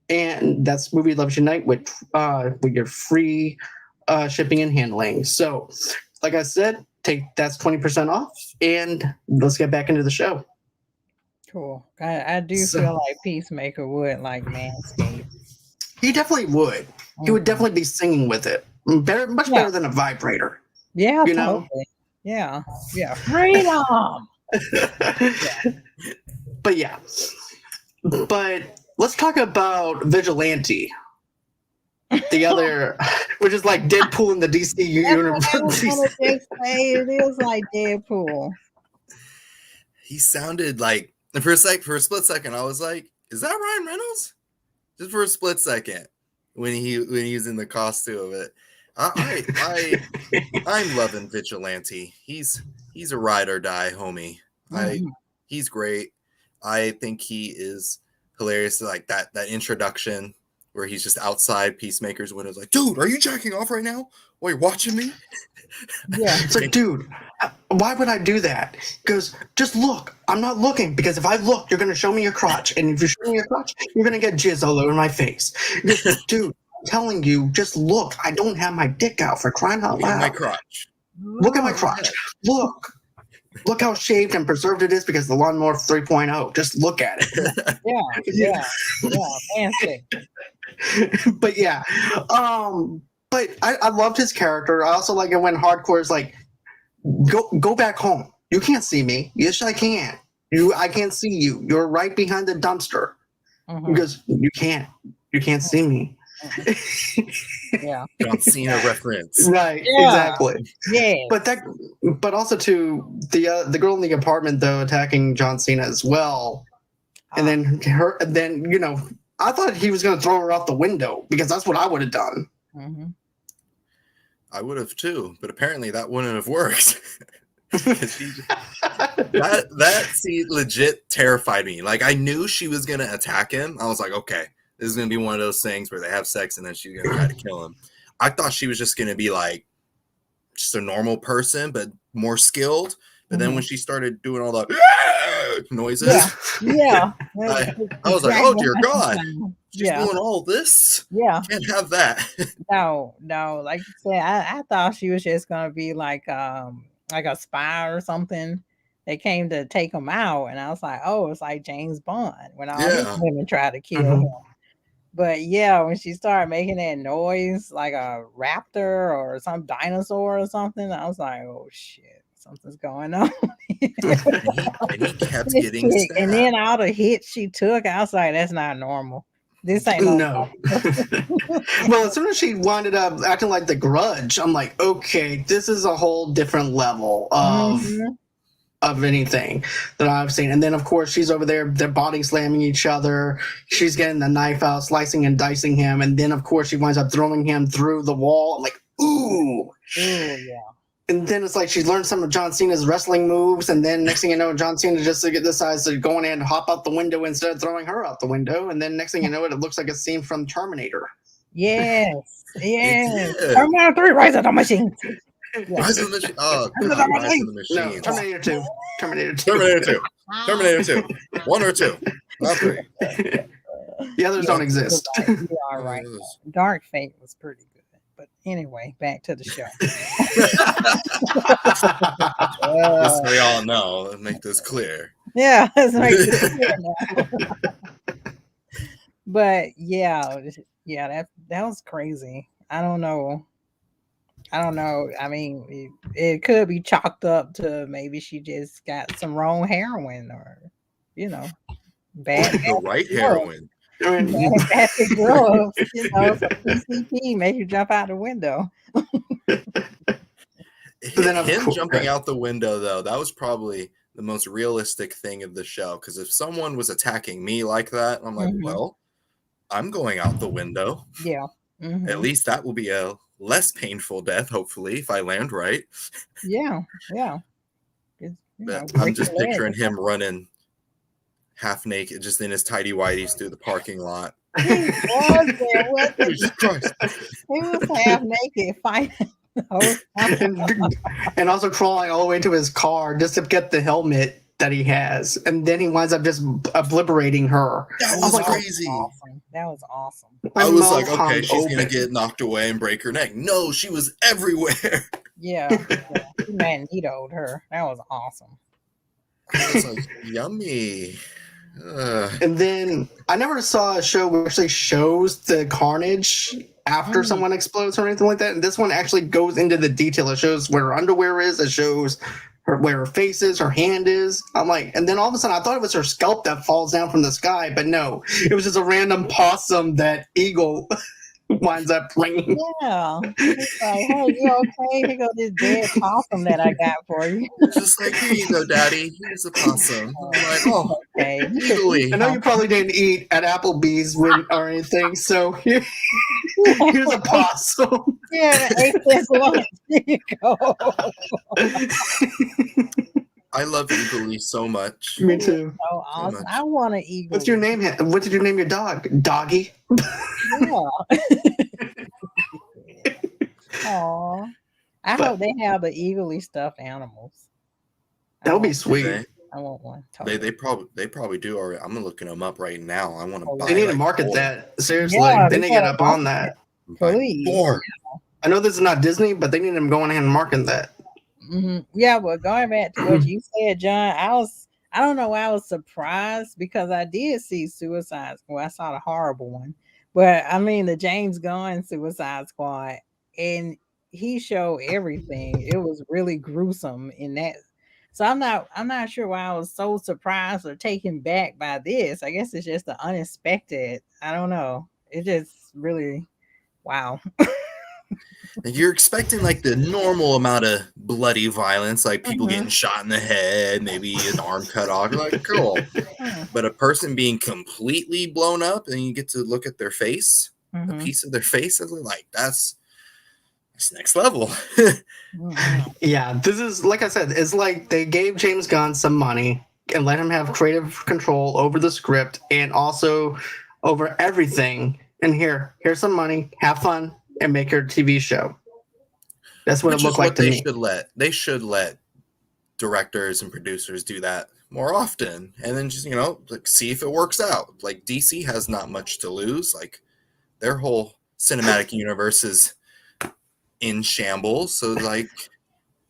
And that's Movie Loves Unite with your free shipping and handling. So, like I said, that's 20% off, and let's get back into the show. Cool. I do feel like Peacemaker would like Manscaped. He definitely would. He would definitely be singing with it. Much better than a vibrator. Yeah, you totally. Yeah. Freedom. But let's talk about Vigilante. The other, which is like Deadpool in the DC universe. It is like Deadpool. He sounded like, for a split second, I was like, "Is that Ryan Reynolds?" Just for a split second, when he's in the costume of it. I'm loving Vigilante. He's a ride or die homie. He's great. I think he is hilarious. Like that introduction where he's just outside Peacemaker's windows, like, "Dude, are you jacking off right now while you're watching me?" Yeah, it's like, dude, why would I do that? Because just look. I'm not looking, because if I look, you're gonna show me your crotch, and if you show me your crotch, you're gonna get jizz all over my face. Dude. Telling you, just look. I don't have my dick out, for crying out loud. My crotch. Look at my crotch. Look how shaved and preserved it is because the lawnmower 3.0. Just look at it. Yeah. Fancy. But yeah, but I loved his character. I also like it when hardcore is like, go back home. You can't see me. Yes, I can. I can't see you. You're right behind the dumpster because you can't see me. Yeah, John Cena reference, right? Yeah. Exactly. Yeah, but also to the girl in the apartment though attacking John Cena as well, and then I thought he was going to throw her out the window because that's what I would have done. I would have too, but apparently that wouldn't have worked. that scene legit terrified me. Like, I knew she was going to attack him. I was like, okay. This is going to be one of those things where they have sex and then she's going to try to kill him. I thought she was just going to be like just a normal person, but more skilled. But then when she started doing all the noises, I was like, oh, dear God. She's doing all this? Yeah. Can't have that. No. Like you said, I thought she was just going to be like a spy or something. They came to take him out. And I was like, oh, it's like James Bond when all these women try to kill him. But yeah, when she started making that noise like a raptor or some dinosaur or something, I was like, oh shit, something's going on. and he kept getting stabbed. And then all the hits she took, I was like, that's not normal. This ain't no. Well, as soon as she wound up acting like the Grudge, I'm like, okay, this is a whole different level of anything that I've seen. And then of course she's over there, they're body slamming each other, she's getting the knife out, slicing and dicing him, and then of course she winds up throwing him through the wall. I'm like, ooh yeah. And then it's like she learned some of John Cena's wrestling moves, and then next thing you know, John Cena just decides to go in and hop out the window instead of throwing her out the window, and then next thing you know, it looks like a scene from Terminator. Yes Terminator 3, Rise of the Machine. Rise of the Machine. Oh, God, Rise of the Machine. No, Terminator 2. Terminator 2. 1 or 2, not 3. The others don't exist. Right. You are right. Dark Fate was pretty good. But anyway, back to the show. Just so we all know, let's make this clear. Yeah, let's make this clear now. But yeah, that was crazy. I don't know. I mean, it could be chalked up to maybe she just got some wrong heroin, or bad the right heroin. Bad drugs, some PCP make you jump out the window. Him jumping out the window, though, that was probably the most realistic thing of the show. Because if someone was attacking me like that, I'm like, well, I'm going out the window. Yeah. At least that will be a less painful death, hopefully, if I land right. Yeah. I'm just picturing him running half naked, just in his tidy whities through the parking lot. He was half naked fighting. And also crawling all the way to his car just to get the helmet that he has, and then he winds up just obliterating her. That was crazy. That was awesome. I was like, okay, she's gonna get knocked away and break her neck. No, she was everywhere. Yeah. He magnetoed her. That was awesome. I was like, yummy. And then I never saw a show where it actually shows the carnage after someone explodes or anything like that. And this one actually goes into the detail. It shows where her underwear is. It shows where her face is, her hand is. I'm like, and then all of a sudden I thought it was her scalp that falls down from the sky, but no, it was just a random possum that Eagle winds up bringing. Yeah. It's like, hey, you okay? Here go this dead possum that I got for you. Just like, here you go, Daddy. Here's a possum. I'm like, oh, okay. Eagly. I know you probably didn't eat at Applebee's or anything, so here's a possum. Yeah, ate this lunch. Here you go. I love Eagly so much. Me too. So awesome. I want an eagle. What's your name? What did you name your dog? Doggy? Yeah. Aw. I hope they have the eagly stuffed animals. That would be sweet. I want one. Totally. They probably do already. I'm looking them up right now. I want to buy. They need to market that. Seriously, Yeah, they need to get up on that. Please. I know this is not Disney, but they need to go on ahead and market that. Yeah, but going back to what you said, John, I don't know why I was surprised, because I did see Suicide Squad. I saw the horrible one, but I mean the James Gunn Suicide Squad, and he showed everything. It was really gruesome in that. So I'm not sure why I was so surprised or taken back by this. I guess it's just the unexpected. I don't know. It just really, wow. You're expecting like the normal amount of bloody violence, like people getting shot in the head, maybe an arm cut off. You're like, cool. But a person being completely blown up, and you get to look at their face, a piece of their face, and like that's next level. Yeah, this is, like I said, it's like they gave James Gunn some money and let him have creative control over the script and also over everything. And here's some money, have fun, and make your TV show. That's what it looked like to me. They should let directors and producers do that more often, and then just like see if it works out. Like DC has not much to lose. Like their whole cinematic universe is in shambles. So like,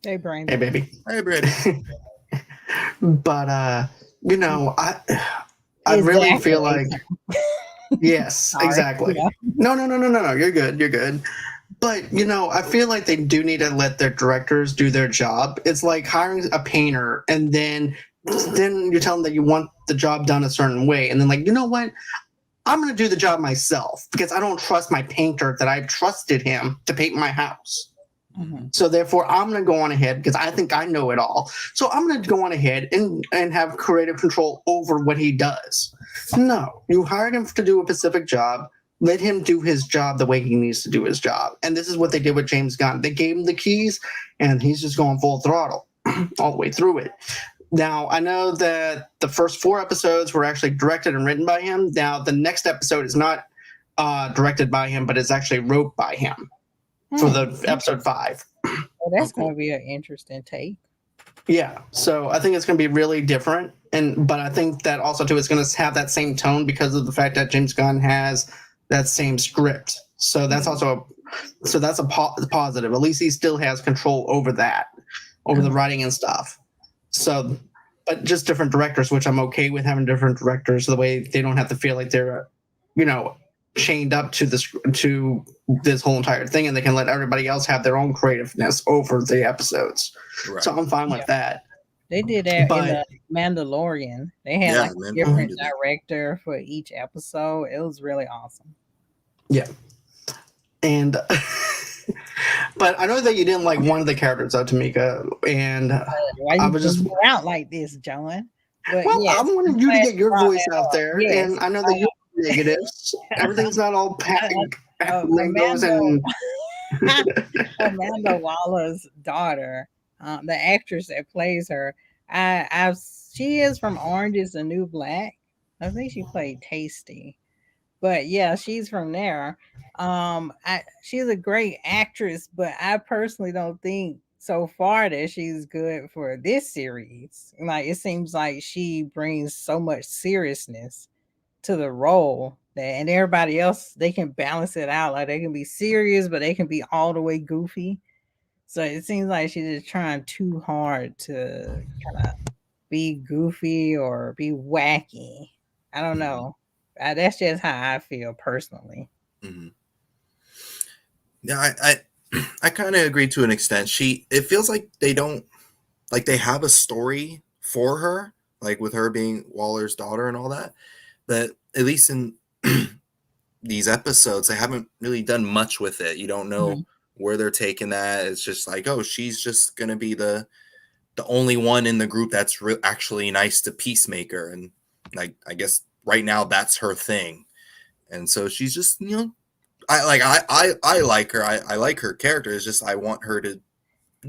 hey Brandon, hey baby, hey Brandon. But I really feel like. Yes, exactly. Yeah. No. You're good. But I feel like they do need to let their directors do their job. It's like hiring a painter, and then you tell them that you want the job done a certain way, and then like, you know what? I'm going to do the job myself because I don't trust my painter that I've trusted him to paint my house. So therefore, I'm going to go on ahead because I think I know it all. So I'm going to go on ahead and have creative control over what he does. No, you hired him to do a specific job. Let him do his job the way he needs to do his job. And this is what they did with James Gunn. They gave him the keys, and he's just going full throttle all the way through it. Now, I know that the first 4 episodes were actually directed and written by him. Now, the next episode is not directed by him, but it's actually wrote by him for the episode 5. Well, that's going to be an interesting take. Yeah, so I think it's going to be really different, but I think that also too it's going to have that same tone because of the fact that James Gunn has that same script. So that's also that's a positive. At least he still has control over that, over the writing and stuff. So, but just different directors, which I'm okay with having different directors. The way they don't have to feel like they're, chained up to this whole entire thing, and they can let everybody else have their own creativeness over the episodes. Right. So I'm fine with that. They did that in the Mandalorian. They had like a different director for each episode. It was really awesome. Yeah. And but I know that you didn't like one of the characters of Tomeka, and why you just out like this, John? But well, I wanted you to get your voice out there, and I know that you're negatives. Everything's not all rainbows and Amanda Waller's daughter, the actress that plays her. She is from Orange Is the New Black. I think she played Tasty. But yeah, she's from there. She's a great actress, but I personally don't think so far that she's good for this series. Like, it seems like she brings so much seriousness to the role and everybody else, they can balance it out. Like, they can be serious, but they can be all the way goofy. So it seems like she's just trying too hard to kind of be goofy or be wacky. I don't know. That's just how I feel personally. Mm-hmm. Yeah, I kind of agree to an extent. It feels like they don't, like, they have a story for her, like with her being Waller's daughter and all that. But at least in these episodes, they haven't really done much with it. You don't know where they're taking that. It's just like, oh, she's just gonna be the only one in the group that's actually nice to Peacemaker, and like, I guess right now that's her thing. And so she's just, I like her. I like her character. It's just I want her to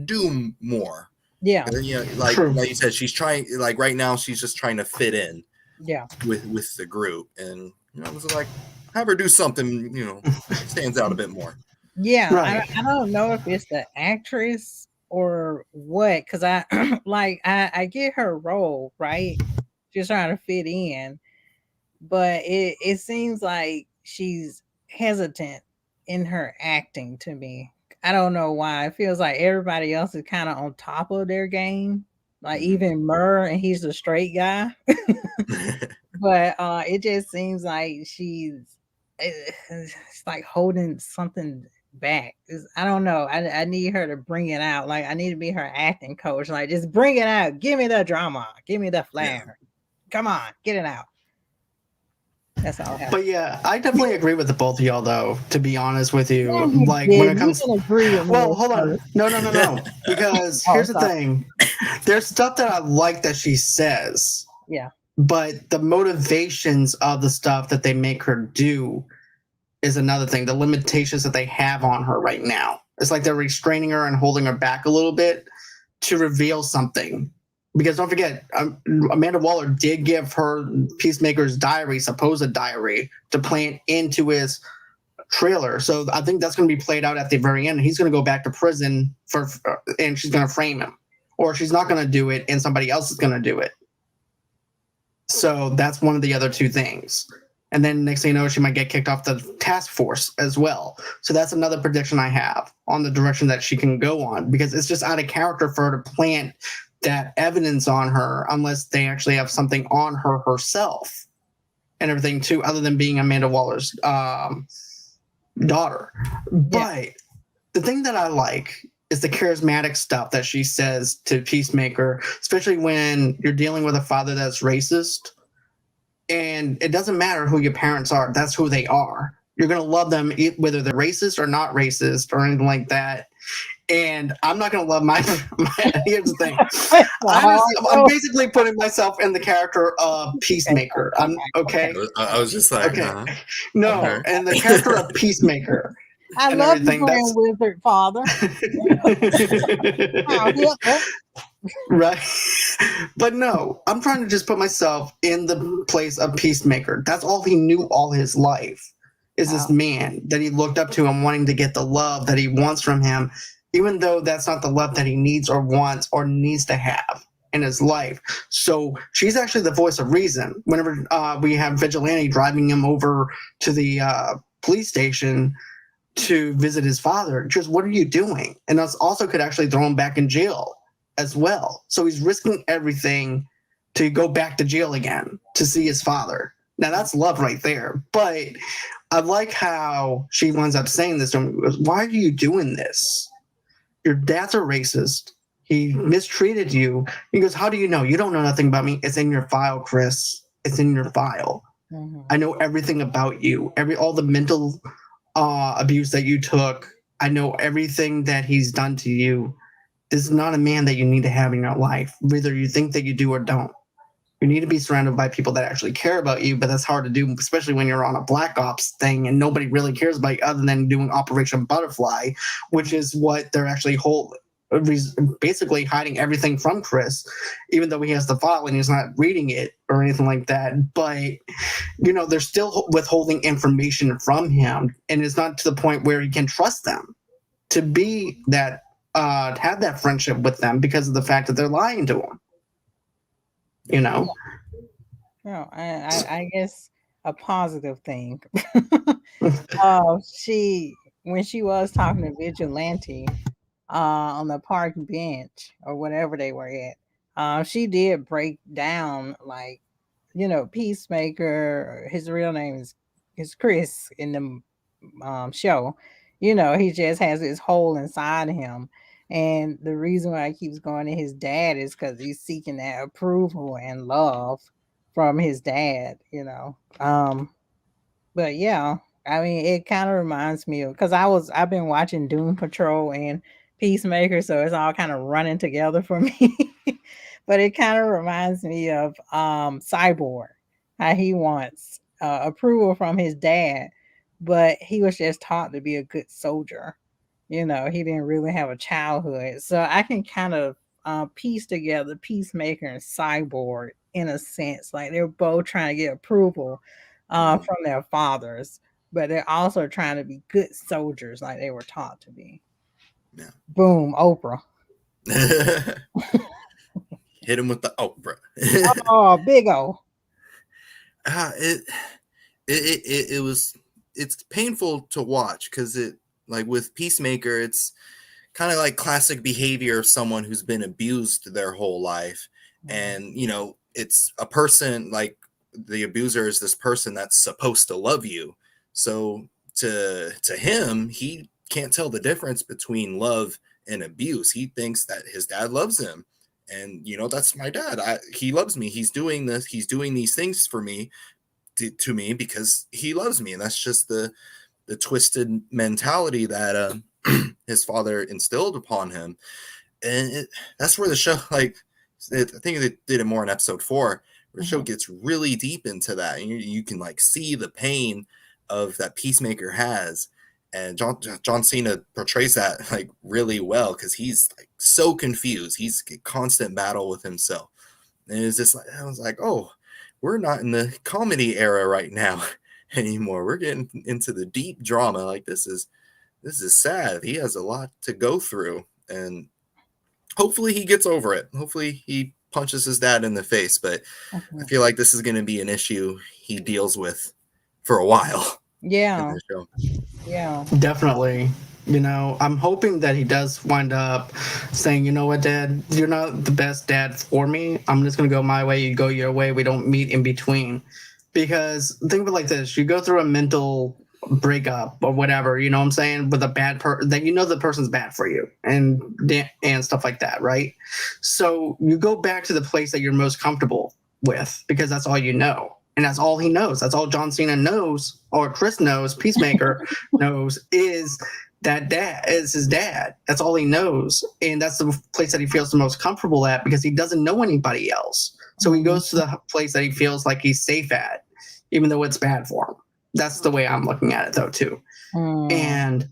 do more. Yeah. Like you said, she's trying. Like right now, she's just trying to fit in. Yeah. With the group, and it's like, have her do something. Stands out a bit more. Yeah. Right. I don't know if it's the actress or what, because I get her role, right. She's trying to fit in, but it seems like she's hesitant in her acting to me. I don't know why. It feels like everybody else is kind of on top of their game. Like even Murr, and he's the straight guy. But it just seems like it's like holding something back. I don't know. I need her to bring it out. Like, I need to be her acting coach. Like, just bring it out. Give me the drama. Give me the flair. Yeah. Come on, get it out. That's all I have. But yeah, I definitely agree with the both of y'all, though, to be honest with you. Like, when it comes well, hold on. No. Because here's the thing. There's stuff that I like that she says. Yeah. But the motivations of the stuff that they make her do is another thing. The limitations that they have on her right now. It's like they're restraining her and holding her back a little bit to reveal something. Because don't forget, Amanda Waller did give her Peacemaker's supposed diary, to plant into his trailer. So I think that's going to be played out at the very end. He's going to go back to prison and she's going to frame him. Or she's not going to do it and somebody else is going to do it. So that's one of the other two things. And then next thing you know, she might get kicked off the task force as well. So that's another prediction I have on the direction that she can go on, because it's just out of character for her to plant that evidence on her unless they actually have something on her herself and everything too, other than being Amanda Waller's daughter. But the thing that I like is the charismatic stuff that she says to Peacemaker, especially when you're dealing with a father that's racist. And it doesn't matter who your parents are. That's who they are. You're going to love them whether they're racist or not racist or anything like that. And I'm not going to love my here's the thing. I'm basically putting myself in the character of Peacemaker. Okay. I was just like, okay. No, okay. And the character of Peacemaker. I love you, Grand Wizard Father. Right. But no, I'm trying to just put myself in the place of Peacemaker. That's all he knew all his life, is this man that he looked up to and wanting to get the love that he wants from him. even though that's not the love that he needs or wants or needs to have in his life. So she's actually the voice of reason. Whenever we have Vigilante driving him over to the police station to visit his father, just what are you doing? And that also could actually throw him back in jail as well. So he's risking everything to go back to jail again to see his father. Now that's love right there. But I like how she winds up saying this to him. Why are you doing this? Your dad's a racist. He mistreated you. He goes, how do you know? You don't know nothing about me. It's in your file, Chris. It's in your file. Mm-hmm. I know everything about you. All the mental abuse that you took. I know everything that he's done to you. This is not a man that you need to have in your life, whether you think that you do or don't. You need to be surrounded by people that actually care about you, but that's hard to do, especially when you're on a Black Ops thing and nobody really cares about you other than doing Operation Butterfly, which is what they're actually basically hiding everything from Chris, even though he has the file and he's not reading it or anything like that. But, they're still withholding information from him, and it's not to the point where he can trust them to be that, have that friendship with them because of the fact that they're lying to him. No, I guess a positive thing. When she was talking to Vigilante on the park bench or whatever they were at, she did break down, like, Peacemaker. His real name is Chris in the show. He just has this hole inside him. And the reason why he keeps going to his dad is because he's seeking that approval and love from his dad, But yeah, I mean, it kind of reminds me of, because I've been watching Doom Patrol and Peacemaker, so it's all kind of running together for me. But it kind of reminds me of Cyborg, how he wants approval from his dad, but he was just taught to be a good soldier. He didn't really have a childhood. So I can kind of piece together Peacemaker and Cyborg in a sense. Like, they're both trying to get approval from their fathers, but they're also trying to be good soldiers like they were taught to be. Yeah. Boom, Oprah. Hit him with the Oprah. Oh, big O. It's painful to watch because like with Peacemaker, it's kind of like classic behavior of someone who's been abused their whole life. And, it's a person, like the abuser is this person that's supposed to love you. So to him, he can't tell the difference between love and abuse. He thinks that his dad loves him. And, that's my dad. He loves me. He's doing this. He's doing these things for me, to me, because he loves me. And that's just the twisted mentality that his father instilled upon him. And that's where the show, like, I think they did it more in episode 4, where the show gets really deep into that. And you can, like, see the pain of that Peacemaker has. And John Cena portrays that, like, really well, because he's, like, so confused. He's in constant battle with himself. And it's just like, I was like, oh, we're not in the comedy era right now anymore. We're getting into the deep drama. Like, this is sad. He has a lot to go through, and hopefully he gets over it. Hopefully he punches his dad in the face, but I feel like this is going to be an issue he deals with for a while. Yeah. Yeah, definitely. I'm hoping that he does wind up saying, you know what, Dad, you're not the best dad for me. I'm just going to go my way. You go your way. We don't meet in between. Because think of it like this. You go through a mental breakup or whatever, you know what I'm saying, with a bad person, that the person's bad for you and stuff like that, right? So you go back to the place that you're most comfortable with because that's all you know. And that's all he knows. That's all John Cena knows, or Chris knows, Peacemaker knows, is that dad is his dad. That's all he knows. And that's the place that he feels the most comfortable at because he doesn't know anybody else. So he goes to the place that he feels like he's safe at, even though it's bad for him. That's the way I'm looking at it, though, too. And,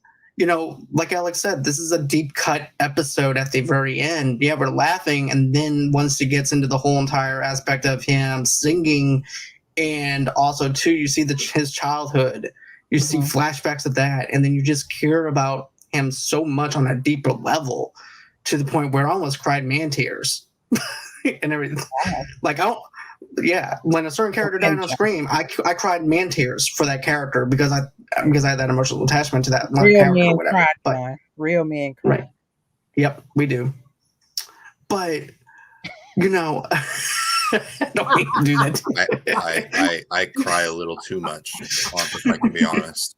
like Alex said, this is a deep cut episode at the very end. Yeah, we're laughing. And then once he gets into the whole entire aspect of him singing, and also, too, you see his childhood. You see flashbacks of that. And then you just care about him so much on a deeper level, to the point where I almost cried man tears and everything. Wow. Like, when a certain character died on screen, I cried man tears for that character because I had that emotional attachment to that one Real character men or whatever. cry, But John. Real men cry. right, yep, we do. But don't need to do that. I cry a little too much, if I can be honest.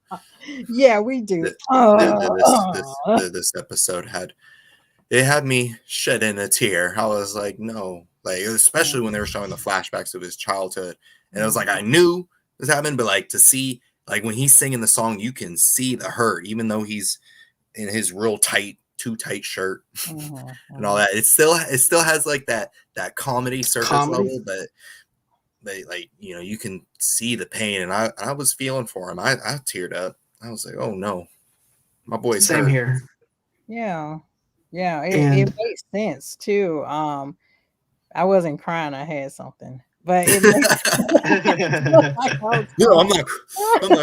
Yeah, we do. This episode had me shedding a tear. I was like, no, like, especially when they were showing the flashbacks of his childhood, and it was like I knew this happened, but like to see, like when he's singing the song, you can see the hurt, even though he's in his real too tight shirt and all that. It still has like that comedy surface level, but like, you can see the pain, and I was feeling for him. I teared up. I was like, oh no, my boy's Same hurt. here. Yeah, it makes sense too. I wasn't crying. I had something, but it No, I'm not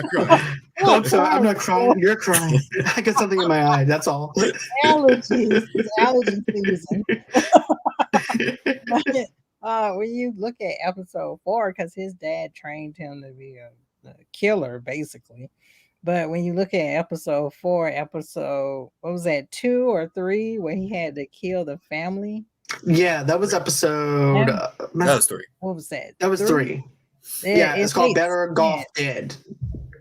crying. I'm not crying. You're crying. I got something in my eye. That's all. Allergies. It's allergy season. But, when you look at episode 4, because his dad trained him to be a killer, basically. But when you look at episode 4, what was that, 2 or 3, where he had to kill the family? Yeah, that was episode. That was 3. What was that? That was 3. Yeah, it's called Better Golf Dead.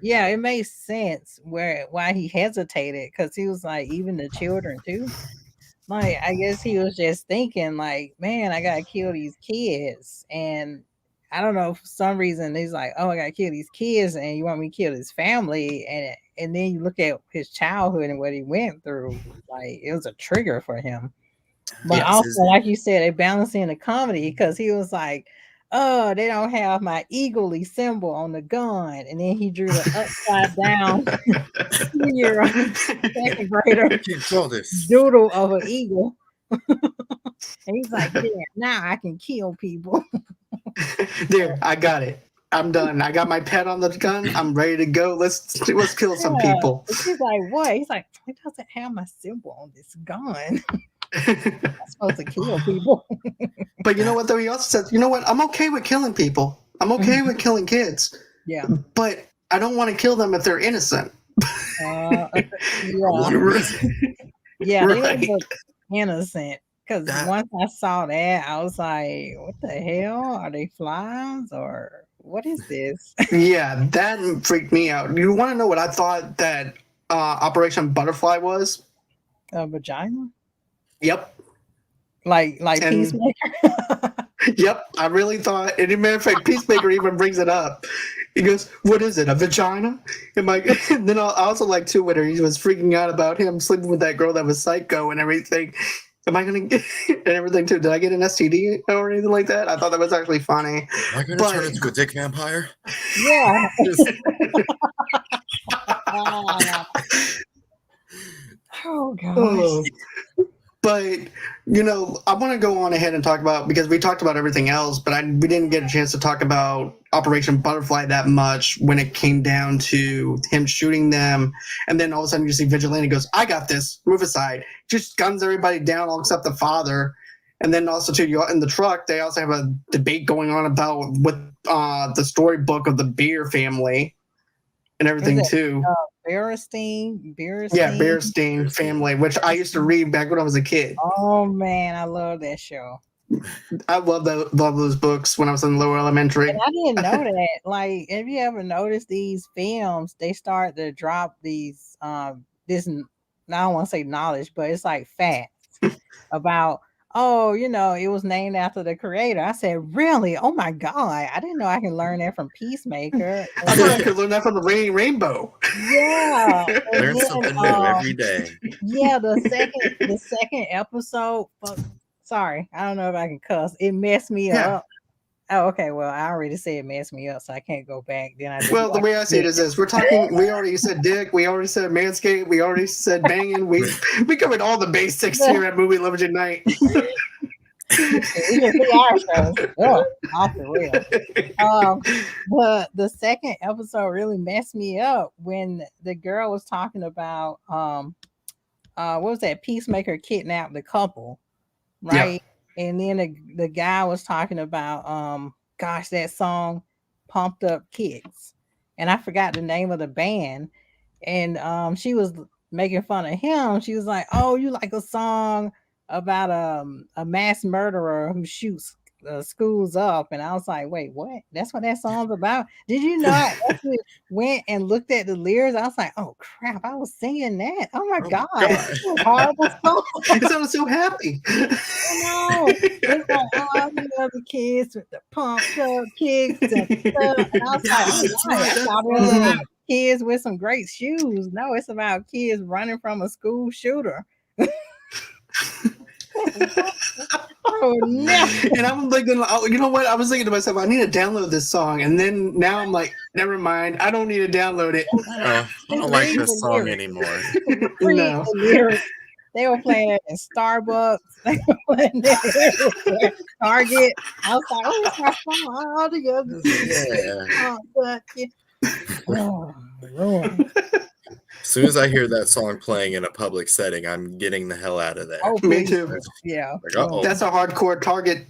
Yeah, it made sense why he hesitated, because he was like, even the children too. Like, I guess he was just thinking, like, man, I gotta kill these kids, and I don't know, for some reason he's like, oh, I gotta kill these kids, and you want me to kill his family, and then you look at his childhood and what he went through, like it was a trigger for him. But also, like you said, they balancing the comedy, because he was like, oh, they don't have my eagle symbol on the gun, and then he drew the upside down senior second grader doodle of an eagle. And he's like, yeah, now I can kill people. There, I got it. I'm done. I got my pet on the gun. I'm ready to go. Let's kill some people. He's like, what? He's like, it doesn't have my symbol on this gun. I'm supposed to kill people. But you know what, though? He also says, you know what? I'm okay with killing people. I'm okay with killing kids. Yeah. But I don't want to kill them if they're innocent. Yeah, Right. they look innocent. Because once I saw that, I was like, what the hell? Are they flies or what is this? Yeah, that freaked me out. You want to know what I thought that Operation Butterfly was? A vagina? Yep. Like Peacemaker? Yep, I really thought. And as a matter of fact, Peacemaker even brings it up. He goes, "What is it? A vagina?" And then I also like too when he was freaking out about him sleeping with that girl that was psycho and everything. Am I gonna get and everything too? Did I get an STD or anything like that? I thought that was actually funny. Am I gonna turn into a dick vampire? Yeah. Oh gosh. But I want to go on ahead and talk about, because we talked about everything else, but we didn't get a chance to talk about Operation Butterfly that much when it came down to him shooting them, and then all of a sudden you see Vigilante goes, "I got this. Move aside." Just guns everybody down, all except the father. And then also too, in the truck, they also have a debate going on about the storybook of the Beer family and everything too. Berenstein. Yeah, Berenstein family, which I used to read back when I was a kid. Oh man, I love that show. I love those books when I was in lower elementary. And I didn't know that. Like, have you ever noticed these films? They start to drop these this, I don't want to say knowledge, but it's like facts about, it was named after the creator. I said, really? Oh my God. I didn't know I can learn that from Peacemaker. I thought I could learn that from the Rainbow. Yeah. Learn something new every day. Yeah, the second episode, sorry, I don't know if I can cuss. It messed me up. Oh, okay. Well, I already said it messed me up, so I can't go back. Well, the way I see it is this: we're talking. We already said dick. We already said manscape. We already said banging. We covered all the basics here at Movie Lovers Unite. Off the real. But the second episode really messed me up when the girl was talking about what was that? Peacemaker kidnapped the couple, right? And then the guy was talking about gosh, that song Pumped Up Kicks. And I forgot the name of the band. And she was making fun of him. She was like, "Oh, you like a song about a mass murderer who shoots schools up?" And I was like, "Wait, what? That's what that song's about?" Did you know I actually went and looked at the lyrics? I was like, "Oh crap, I was singing that. Oh my god, God. horrible song." Because I was so happy. I know. It's like, "Oh, I love the kids with the pumped up kicks and stuff." And I was like, Yes, "Oh that's my, right, I that's thought it was right. about kids with some great shoes." No, it's about kids running from a school shooter. Oh no. And I'm thinking, you know what? I was thinking to myself, I need to download this song. And then now I'm like, never mind. I don't need to download it. I don't like Read this the song lyrics. anymore. Read No. the lyrics. They were playing it in Starbucks. They were playing it at Target. I was like, "Oh, it's my song all together." Yeah. Oh, Lord. As soon as I hear that song playing in a public setting, I'm getting the hell out of there. Oh, Me please. too. Yeah. Like, uh-oh. That's a hardcore Target.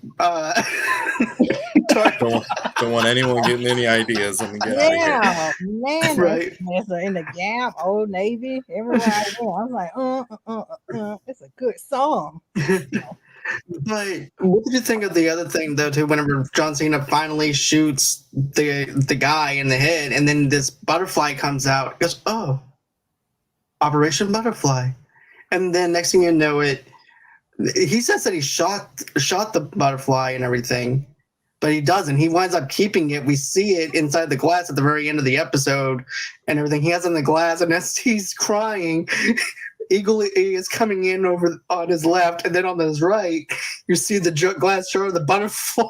Don't want anyone getting any ideas. I'm gonna get out of here. Yeah, man, Right. that's in the Gap, Old Navy, everywhere I went. I was like, it's a good song. But what did you think of the other thing though? Too, whenever John Cena finally shoots the guy in the head, and then this butterfly comes out, he goes, "Oh, Operation Butterfly," and then next thing you know, he says that he shot the butterfly and everything, but he doesn't. He winds up keeping it. We see it inside the glass at the very end of the episode, and everything. He has it in the glass, and as he's crying, Eagle is coming in over on his left, and then on his right, you see the glass jar of the butterfly.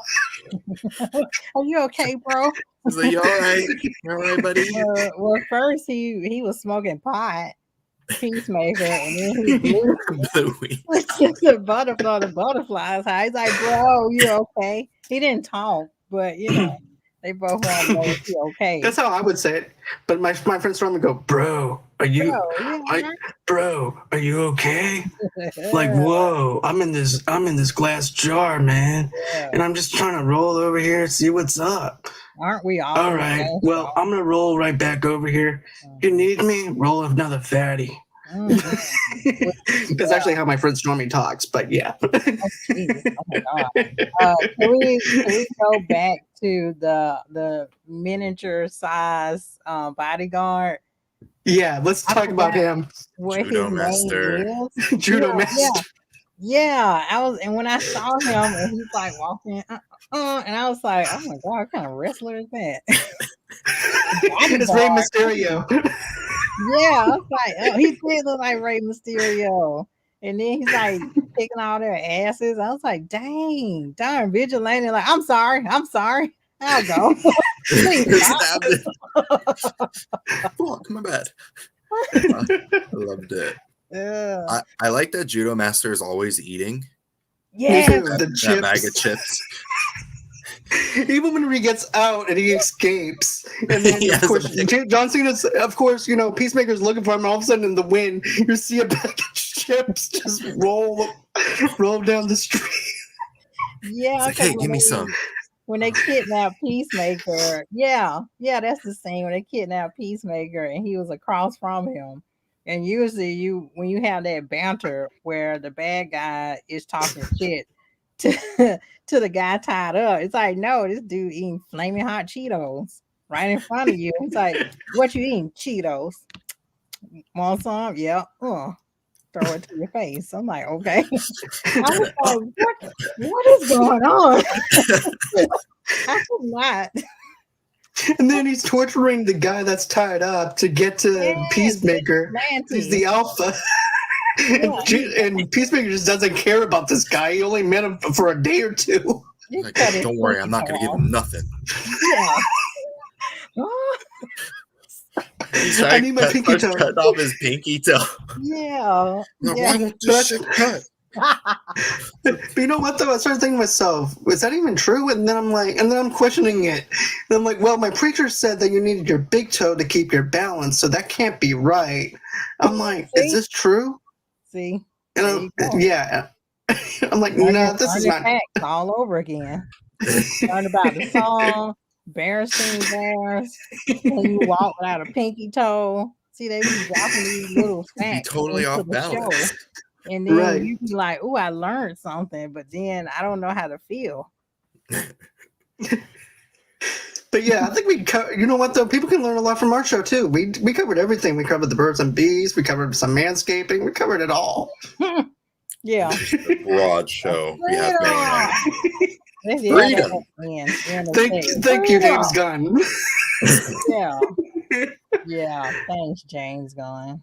Are you okay, bro? He's like, "You all right? You all right, buddy?" Well, first he was smoking pot, Peacemaker, and then he blew Bluey. the butterflies high. He's like, "Bro, you okay?" He didn't talk, but you know, they both want to know if you okay. That's how I would say it. But my friends from me go, "Bro, are you Bro, are you okay?" Like, whoa, I'm in this glass jar, man, yeah. and I'm just trying to roll over here and see what's up. Aren't we all? All right, well, I'm gonna roll right back over here. You need me? Roll another fatty. That's actually how my friend Stormy talks, but yeah. Oh, geez. Oh my God. Can we go back to the miniature size bodyguard? Yeah, let's talk about him. What Judo his master. name is? Judo Yeah, master. Yeah, I was, and when I saw him and he's like walking, and I was like, "Oh my God, what kind of wrestler is that?" It's Rey Mysterio. Yeah, I was like, "Oh, he did look like Rey Mysterio." And then he's like kicking all their asses. I was like, "Dang, darn vigilante!" Like, I'm sorry, I'll go. Please stop. Stabbed it. Fuck, my bad. I loved it. Yeah. I like that Judo Master is always eating Yeah. that bag of chips. Even when he gets out and he escapes, and then of course John Cena's, of course, you know, Peacemaker's looking for him. And all of a sudden, in the wind, you see a bag of chips just roll down the street. Yeah. It's like, "Hey, give me some." When they kidnap Peacemaker, yeah, that's the scene when they kidnap Peacemaker and he was across from him. And usually when you have that banter where the bad guy is talking shit to the guy tied up, it's like, no, this dude eating flaming hot Cheetos right in front of you. It's like, "What you eating? Cheetos. Want some?" "Yeah." Throw it to your face. I'm like, okay. I was like, what is going on? I could not. And then he's torturing the guy that's tied up to get to Peacemaker. He's the alpha. And Peacemaker just doesn't care about this guy. He only met him for a day or two. Like, "Don't worry, I'm not going to give him nothing." Yeah. He's I need my pinky toe. Cut off his pinky toe. Yeah. Like, "Why won't this shit cut?" But you know what though? I started thinking to myself, is that even true? And then I'm questioning it. And I'm like, well, my preacher said that you needed your big toe to keep your balance, so that can't be right. I'm like, is this true? See, And there you go. yeah. I'm like, Learn no, your, this learn is your not. facts all over again. Learn about the song, Berenstein Bears. Can you walk without a pinky toe? See, they be dropping these little Be facts totally into off the show. balance. And then Right. you be like, oh, I learned something, but then I don't know how to feel. But yeah, I think you know what though? People can learn a lot from our show too. We covered everything. We covered the birds and bees. We covered some manscaping. We covered it all. Yeah. Just a broad show we have going on. Let's Freedom. Thank you, James Gunn. Yeah. Yeah. Thanks, James Gunn.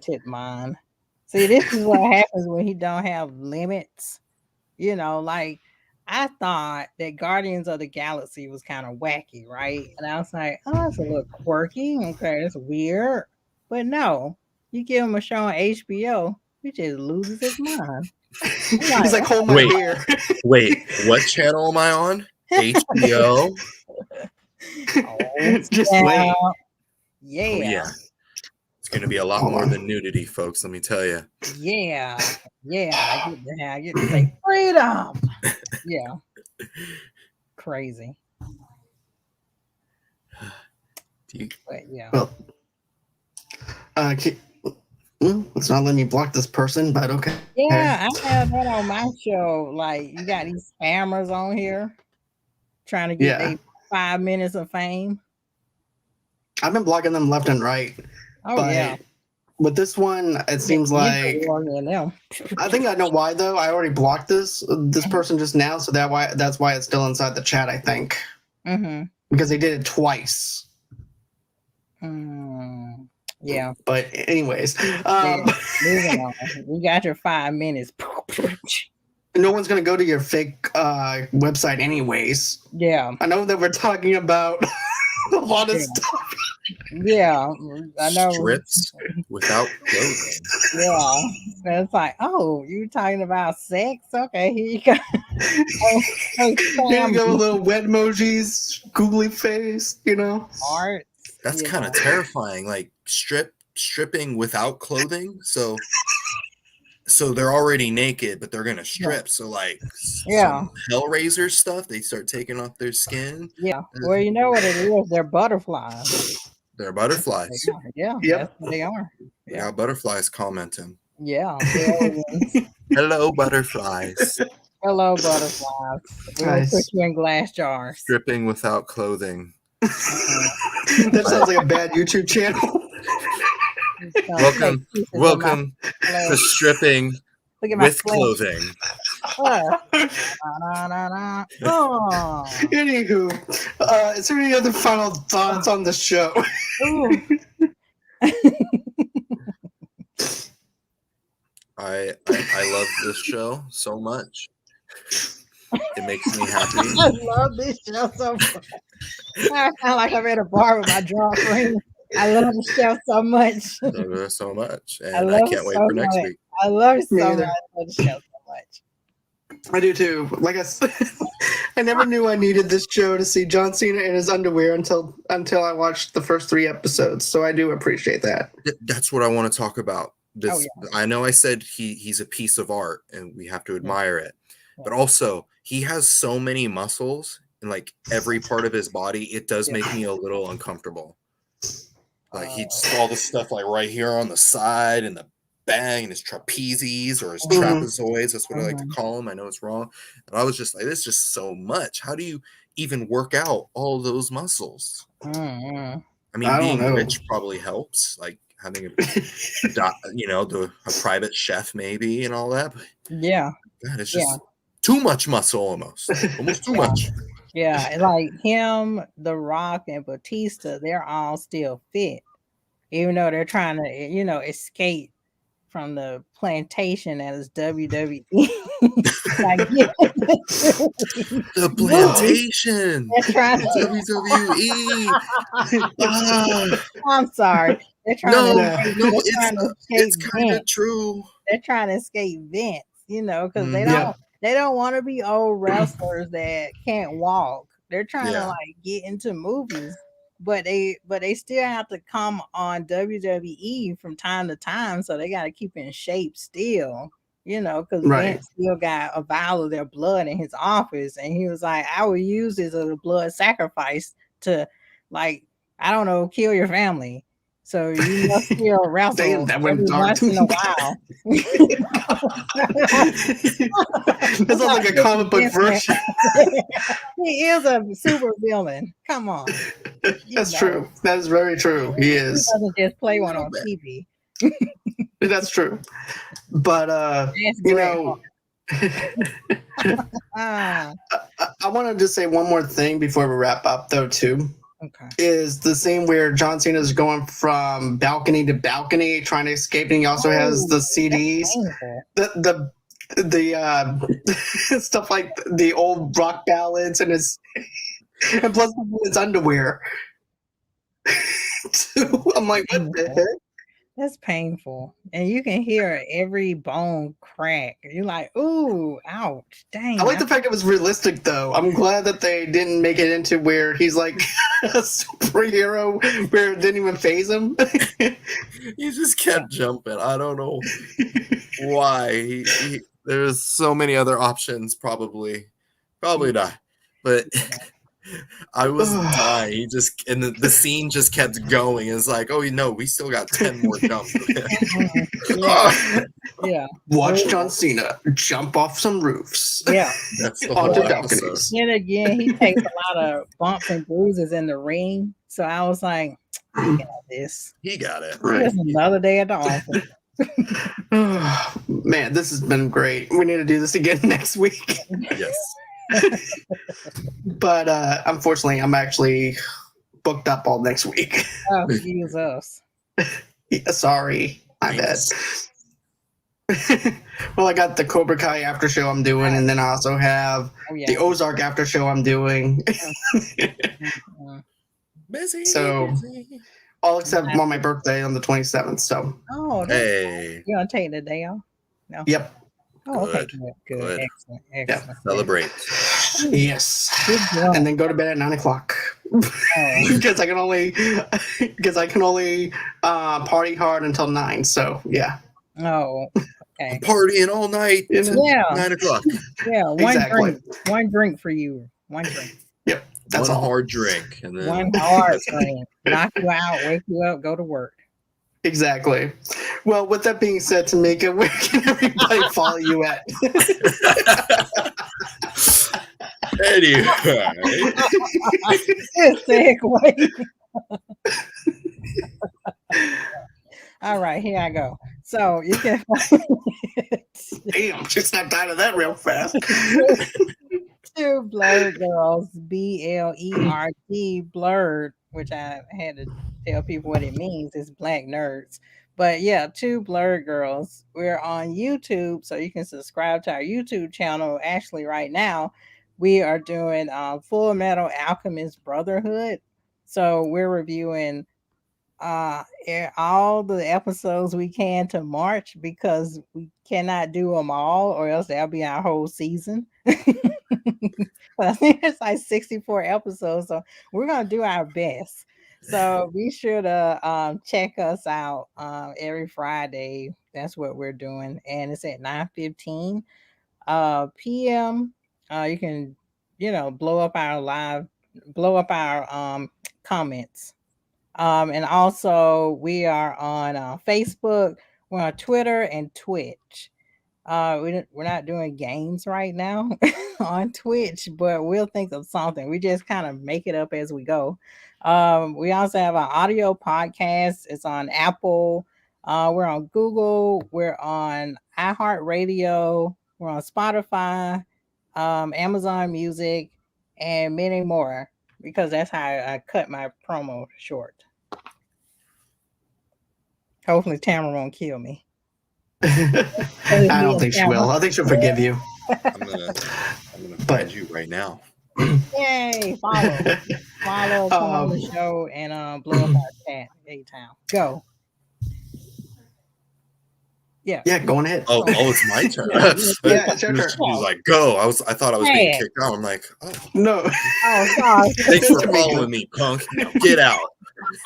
Tip mine. See, this is what happens when he don't have limits. You know, like I thought that Guardians of the Galaxy was kind of wacky, right? And I was like, oh, it's a little quirky. Okay, it's weird. But no, you give him a show on HBO, he just loses his mind. He's like, hold my Wait. beer. Wait, what channel am I on? HBO? Just wait. Yeah. Oh, yeah. It's going to be a lot more than nudity, folks, let me tell you. Yeah. Yeah. I get to say freedom. Yeah. Crazy. But yeah. Well, it's not letting me block this person, but okay. Yeah, I have that on my show. Like, you got these spammers on here trying to get their 5 minutes of fame. I've been blocking them left and right. Oh, but yeah. With this one, it seems like I think I know why though. I already blocked this person just now, so that's why it's still inside the chat. I think because they did it twice. Yeah. But anyways, moving on. You got your 5 minutes. No one's gonna go to your fake website anyways. Yeah. I know that we're talking about a lot of stuff. Yeah, I know. Strips without clothing. Yeah. So it's like, oh, you talking about sex? Okay, here you go. Here you go, little wet emojis, googly face, you know. Art. That's kind of terrifying. Like stripping without clothing. So they're already naked, but they're gonna strip. So like some Hellraiser stuff, they start taking off their skin. Yeah. Well, you know what it is? They're butterflies. They're butterflies. Yeah. That's what they are. We got butterflies commenting. Yeah. Hello, butterflies. Hello, butterflies. We'll put you in glass jars. Stripping without clothing. That sounds like a bad YouTube channel. Welcome to stripping with clothing. Anywho, is there any other final thoughts on the show? I love this show so much. It makes me happy. I love this show so much. I sound like I'm at a bar with my drunk friend. I love the show so much. I love it so much. And I can't wait for next week. I love it so much. I love the show so much. I do too. Like I said, I never knew I needed this show to see John Cena in his underwear until I watched the first 3 episodes. So I do appreciate that. That's what I want to talk about. This I know I said he's a piece of art and we have to admire it. But also he has so many muscles in like every part of his body. It does make me a little uncomfortable. Like he just all this stuff like right here on the side and the bang and his trapezes or his trapezoids. That's what I like to call them. I know it's wrong. And I was just like, this is just so much. How do you even work out all of those muscles? I mean, being rich probably helps, like having a private chef maybe and all that. But God, it's just too much muscle almost too much. Yeah, like him, The Rock, and Batista, they're all still fit, even though they're trying to, escape from the plantation that is WWE. The plantation. WWE. I'm sorry. They're trying it's kind of true. They're trying to escape Vince, because they don't want to be old wrestlers that can't walk. They're trying to like get into movies but they still have to come on WWE from time to time, so they got to keep in shape still. Because Right. Vince still got a vial of their blood in his office, and he was like, "I will use this as a blood sacrifice to, like, I don't know, kill your family. So you must still wrestle That went every dark. once in a while." This is like a comic book version. He is a super villain. Come on. That's true. That is very true. He He is. doesn't just play one on TV. That's true. But That's you Bret know, Ah, I want to just say one more thing before we wrap up, though. Too okay. is the scene where John Cena is going from balcony to balcony trying to escape, and he also has the CDs, the stuff like the old rock ballads, and and plus his underwear. I'm like, what the heck? That's painful. And you can hear every bone crack. You're like, ooh, ouch, dang. I like the fact it was realistic, though. I'm glad that they didn't make it into where he's like a superhero where it didn't even phase him. He just kept jumping. I don't know why. There's so many other options, probably not. But I was dying. He just, and the scene just kept going. It's like, oh, we still got 10 more jumps. Yeah. Watch John Cena jump off some roofs. Yeah. That's the onto whole balconies. episode. Then again, he takes a lot of bumps and bruises in the ring. So I was like, he got this. He got it. Right. Just another day at the office. Man, this has been great. We need to do this again next week. Yes. But unfortunately, I'm actually booked up all next week. Oh, excuse us. Yeah, sorry, my bad. Well, I got the Cobra Kai after show I'm doing, and then I also have the Ozark after show I'm doing. Busy. So, busy. all except on my birthday on the 27th. So, Hey. You gonna take the day off? No. Yep. Oh, okay. Good. Excellent. Yeah. Celebrate. Yes. And then go to bed at 9:00. Because I can only party hard until 9. So yeah. Oh, okay. I'm partying all night. Yeah. 9:00. Yeah. One drink for you. One drink. Yep. That's one all. hard drink. And then... One hard drink. Knock you out, wake you up, go to work. Exactly. Well, with that being said, Tomeka, where can everybody follow you at? Anyway. Good segue. All right, here I go. So you can Damn, she snapped out of that real fast. Two Blurred Girls, BLERD, Blurred, which I had to tell people what it means. It's black nerds. But yeah, Two Blurred Girls. We're on YouTube, so you can subscribe to our YouTube channel. Actually, right now, we are doing Full Metal Alchemist Brotherhood. So we're reviewing all the episodes we can to March because we cannot do them all, or else that'll be our whole season. But I think it's like 64 episodes, so we're gonna do our best. So be sure to check us out every Friday. That's what we're doing, and it's at 9:15 p.m. You can, blow up our comments. And also we are on Facebook, we're on Twitter and Twitch. We're not doing games right now on Twitch, but we'll think of something. We just kind of make it up as we go. We also have an audio podcast. It's on Apple. We're on Google. We're on iHeartRadio. We're on Spotify, Amazon Music, and many more, because that's how I cut my promo short. Hopefully Tamara won't kill me. I don't think she will. I think she'll forgive you. I'm gonna find you right now. Yay! Follow, come on the show, and blow up our chat anytime. Go. Yeah. Yeah, going ahead. Oh, it's my turn. Yeah, it's your turn. She's like, go. I thought I was being Hey. kicked out. I'm like, oh, No. Oh, sorry. thanks for Tomeka. following me, punk. Now get out.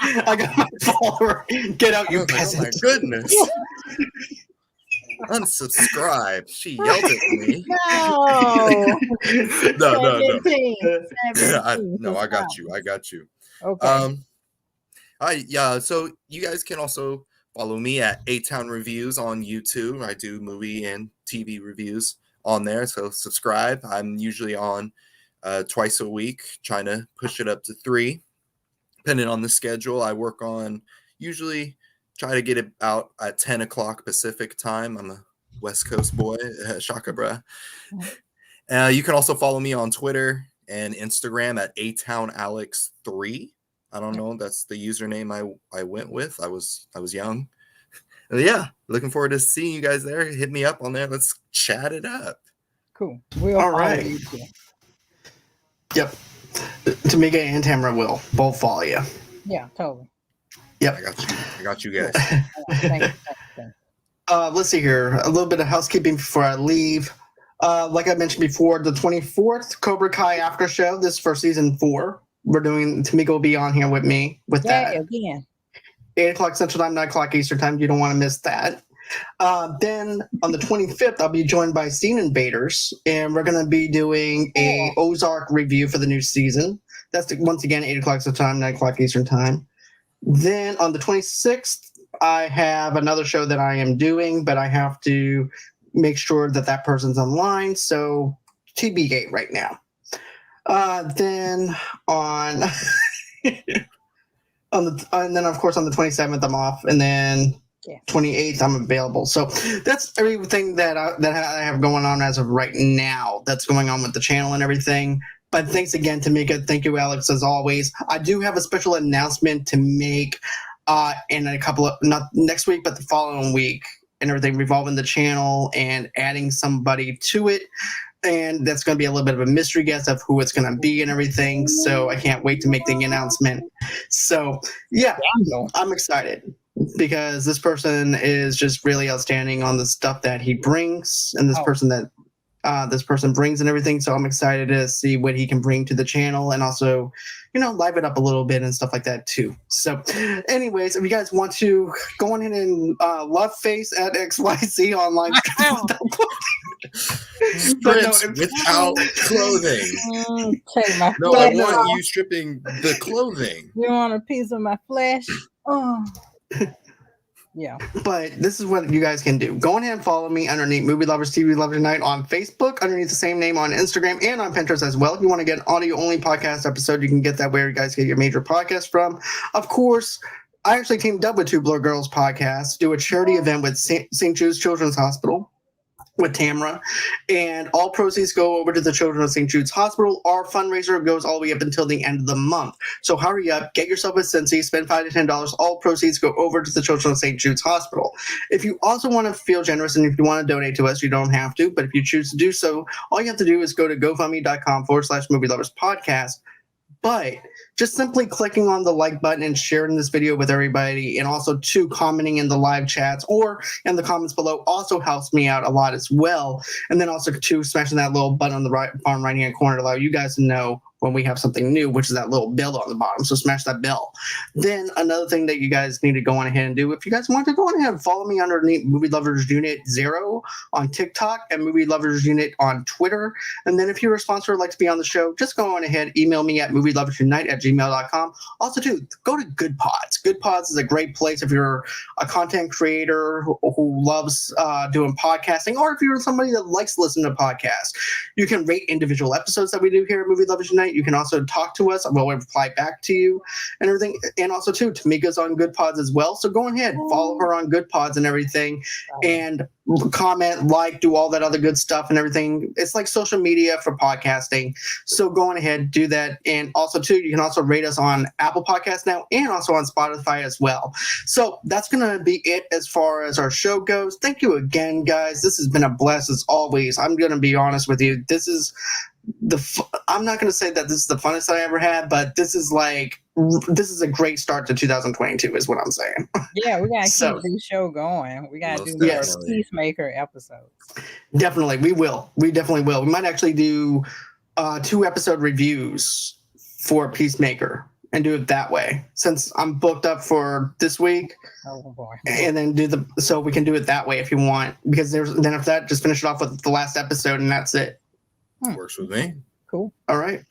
I got my follower. Get out, I you was like, oh my peasant. goodness. Unsubscribe. She yelled at me. No. No. 17. I got you. I got you. Okay. So you guys can also follow me at A-Town Reviews on YouTube. I do movie and TV reviews on there, so subscribe. I'm usually on twice a week, trying to push it up to 3, depending on the schedule. I work on usually try to get it out at 10 o'clock Pacific time. I'm a West Coast boy, shaka bruh. You can also follow me on Twitter and Instagram at ATownAlex3. I don't know. That's the username I went with. I was young. Yeah, looking forward to seeing you guys there. Hit me up on there. Let's chat it up. Cool. We'll All follow right. you too. Yep. Tamika and Tamara will both follow you. Yeah, totally. Yep. I got you guys. Thanks. Let's see here. A little bit of housekeeping before I leave. Like I mentioned before, the 24th Cobra Kai after show. This is for season 4. We're doing. Tamika will be on here with me with that. Again. 8 o'clock Central Time, 9 o'clock Eastern Time. You don't want to miss that. Then on the 25th, I'll be joined by Scene Invaders, and we're going to be doing a Ozark review for the new season. That's once again 8 o'clock Central Time, 9 o'clock Eastern Time. Then on the 26th, I have another show that I am doing, but I have to make sure that person's online. So TBA right now. Then on and then of course on the 27th I'm off, and then 28th I'm available. So that's everything that I have going on as of right now. That's going on with the channel and everything. But thanks again, Tamika. Thank you, Alex, as always. I do have a special announcement to make in a couple of, not next week, but the following week, and everything revolving the channel and adding somebody to it. And that's going to be a little bit of a mystery guess of who it's going to be and everything. So I can't wait to make the announcement. So yeah, I'm excited because this person is just really outstanding on the stuff that he brings, and this person brings and everything. So I'm excited to see what he can bring to the channel, and also, live it up a little bit and stuff like that too. So anyways, if you guys want to go on in and love face at XYZ online. Strips without clothing. No, I want you stripping the clothing. You want a piece of my flesh? Oh. Yeah. But this is what you guys can do. Go ahead and follow me underneath Movie Lovers TV Lovers Tonight on Facebook, underneath the same name on Instagram and on Pinterest as well. If you want to get an audio-only podcast episode, you can get that where you guys get your major podcast from. Of course, I actually teamed up with Two Blur Girls podcast to do a charity event with St. Jude's Children's Hospital with Tamara, and all proceeds go over to the children of St. Jude's Hospital. Our fundraiser goes all the way up until the end of the month. So hurry up, get yourself a Cincy, spend $5 to $10. All proceeds go over to the children of St. Jude's Hospital. If you also want to feel generous and if you want to donate to us, you don't have to, but if you choose to do so, all you have to do is go to gofundme.com/movie lovers podcast. But just simply clicking on the like button and sharing this video with everybody, and also commenting in the live chats or in the comments below also helps me out a lot as well. And then also smashing that little button on the bottom right hand corner to allow you guys to know when we have something new, which is that little bell on the bottom. So smash that bell. Then another thing that you guys need to go on ahead and do, if you guys want to go on ahead and follow me underneath Movie Lovers Unit 0 on TikTok and Movie Lovers Unit on Twitter. And then if you're a sponsor or like to be on the show, just go on ahead, email me at movieloversunite@gmail.com. Also, too, go to Good Pods. Good Pods is a great place if you're a content creator who loves doing podcasting, or if you're somebody that likes to listen to podcasts. You can rate individual episodes that we do here at Movie Lovers Unite. You can also talk to us. We'll reply back to you and everything. And also, too, Tamika's on Good Pods as well. So go ahead, follow her on Good Pods and everything, and comment, do all that other good stuff and everything. It's like social media for podcasting. So go on ahead, do that. And also, too, you can also rate us on Apple Podcasts now and also on Spotify as well. So that's going to be it as far as our show goes. Thank you again, guys. This has been a blast as always. I'm going to be honest with you. This is I'm not going to say that this is the funnest I ever had, but this is a great start to 2022 is what I'm saying. Yeah, we gotta So- keep this show going. We gotta Most do more definitely. Peacemaker episodes. Definitely, we will. We definitely will. We might actually do 2 episode reviews for Peacemaker and do it that way. Since I'm booked up for this week, Oh boy. and then so we can do it that way if you want. Because then after that, just finish it off with the last episode, and that's it. Works with me. Cool. All right,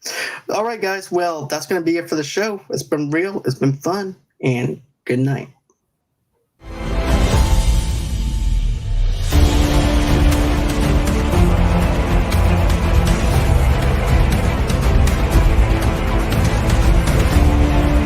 guys. Well, that's going to be it for the show. It's been real. It's been fun, and good night.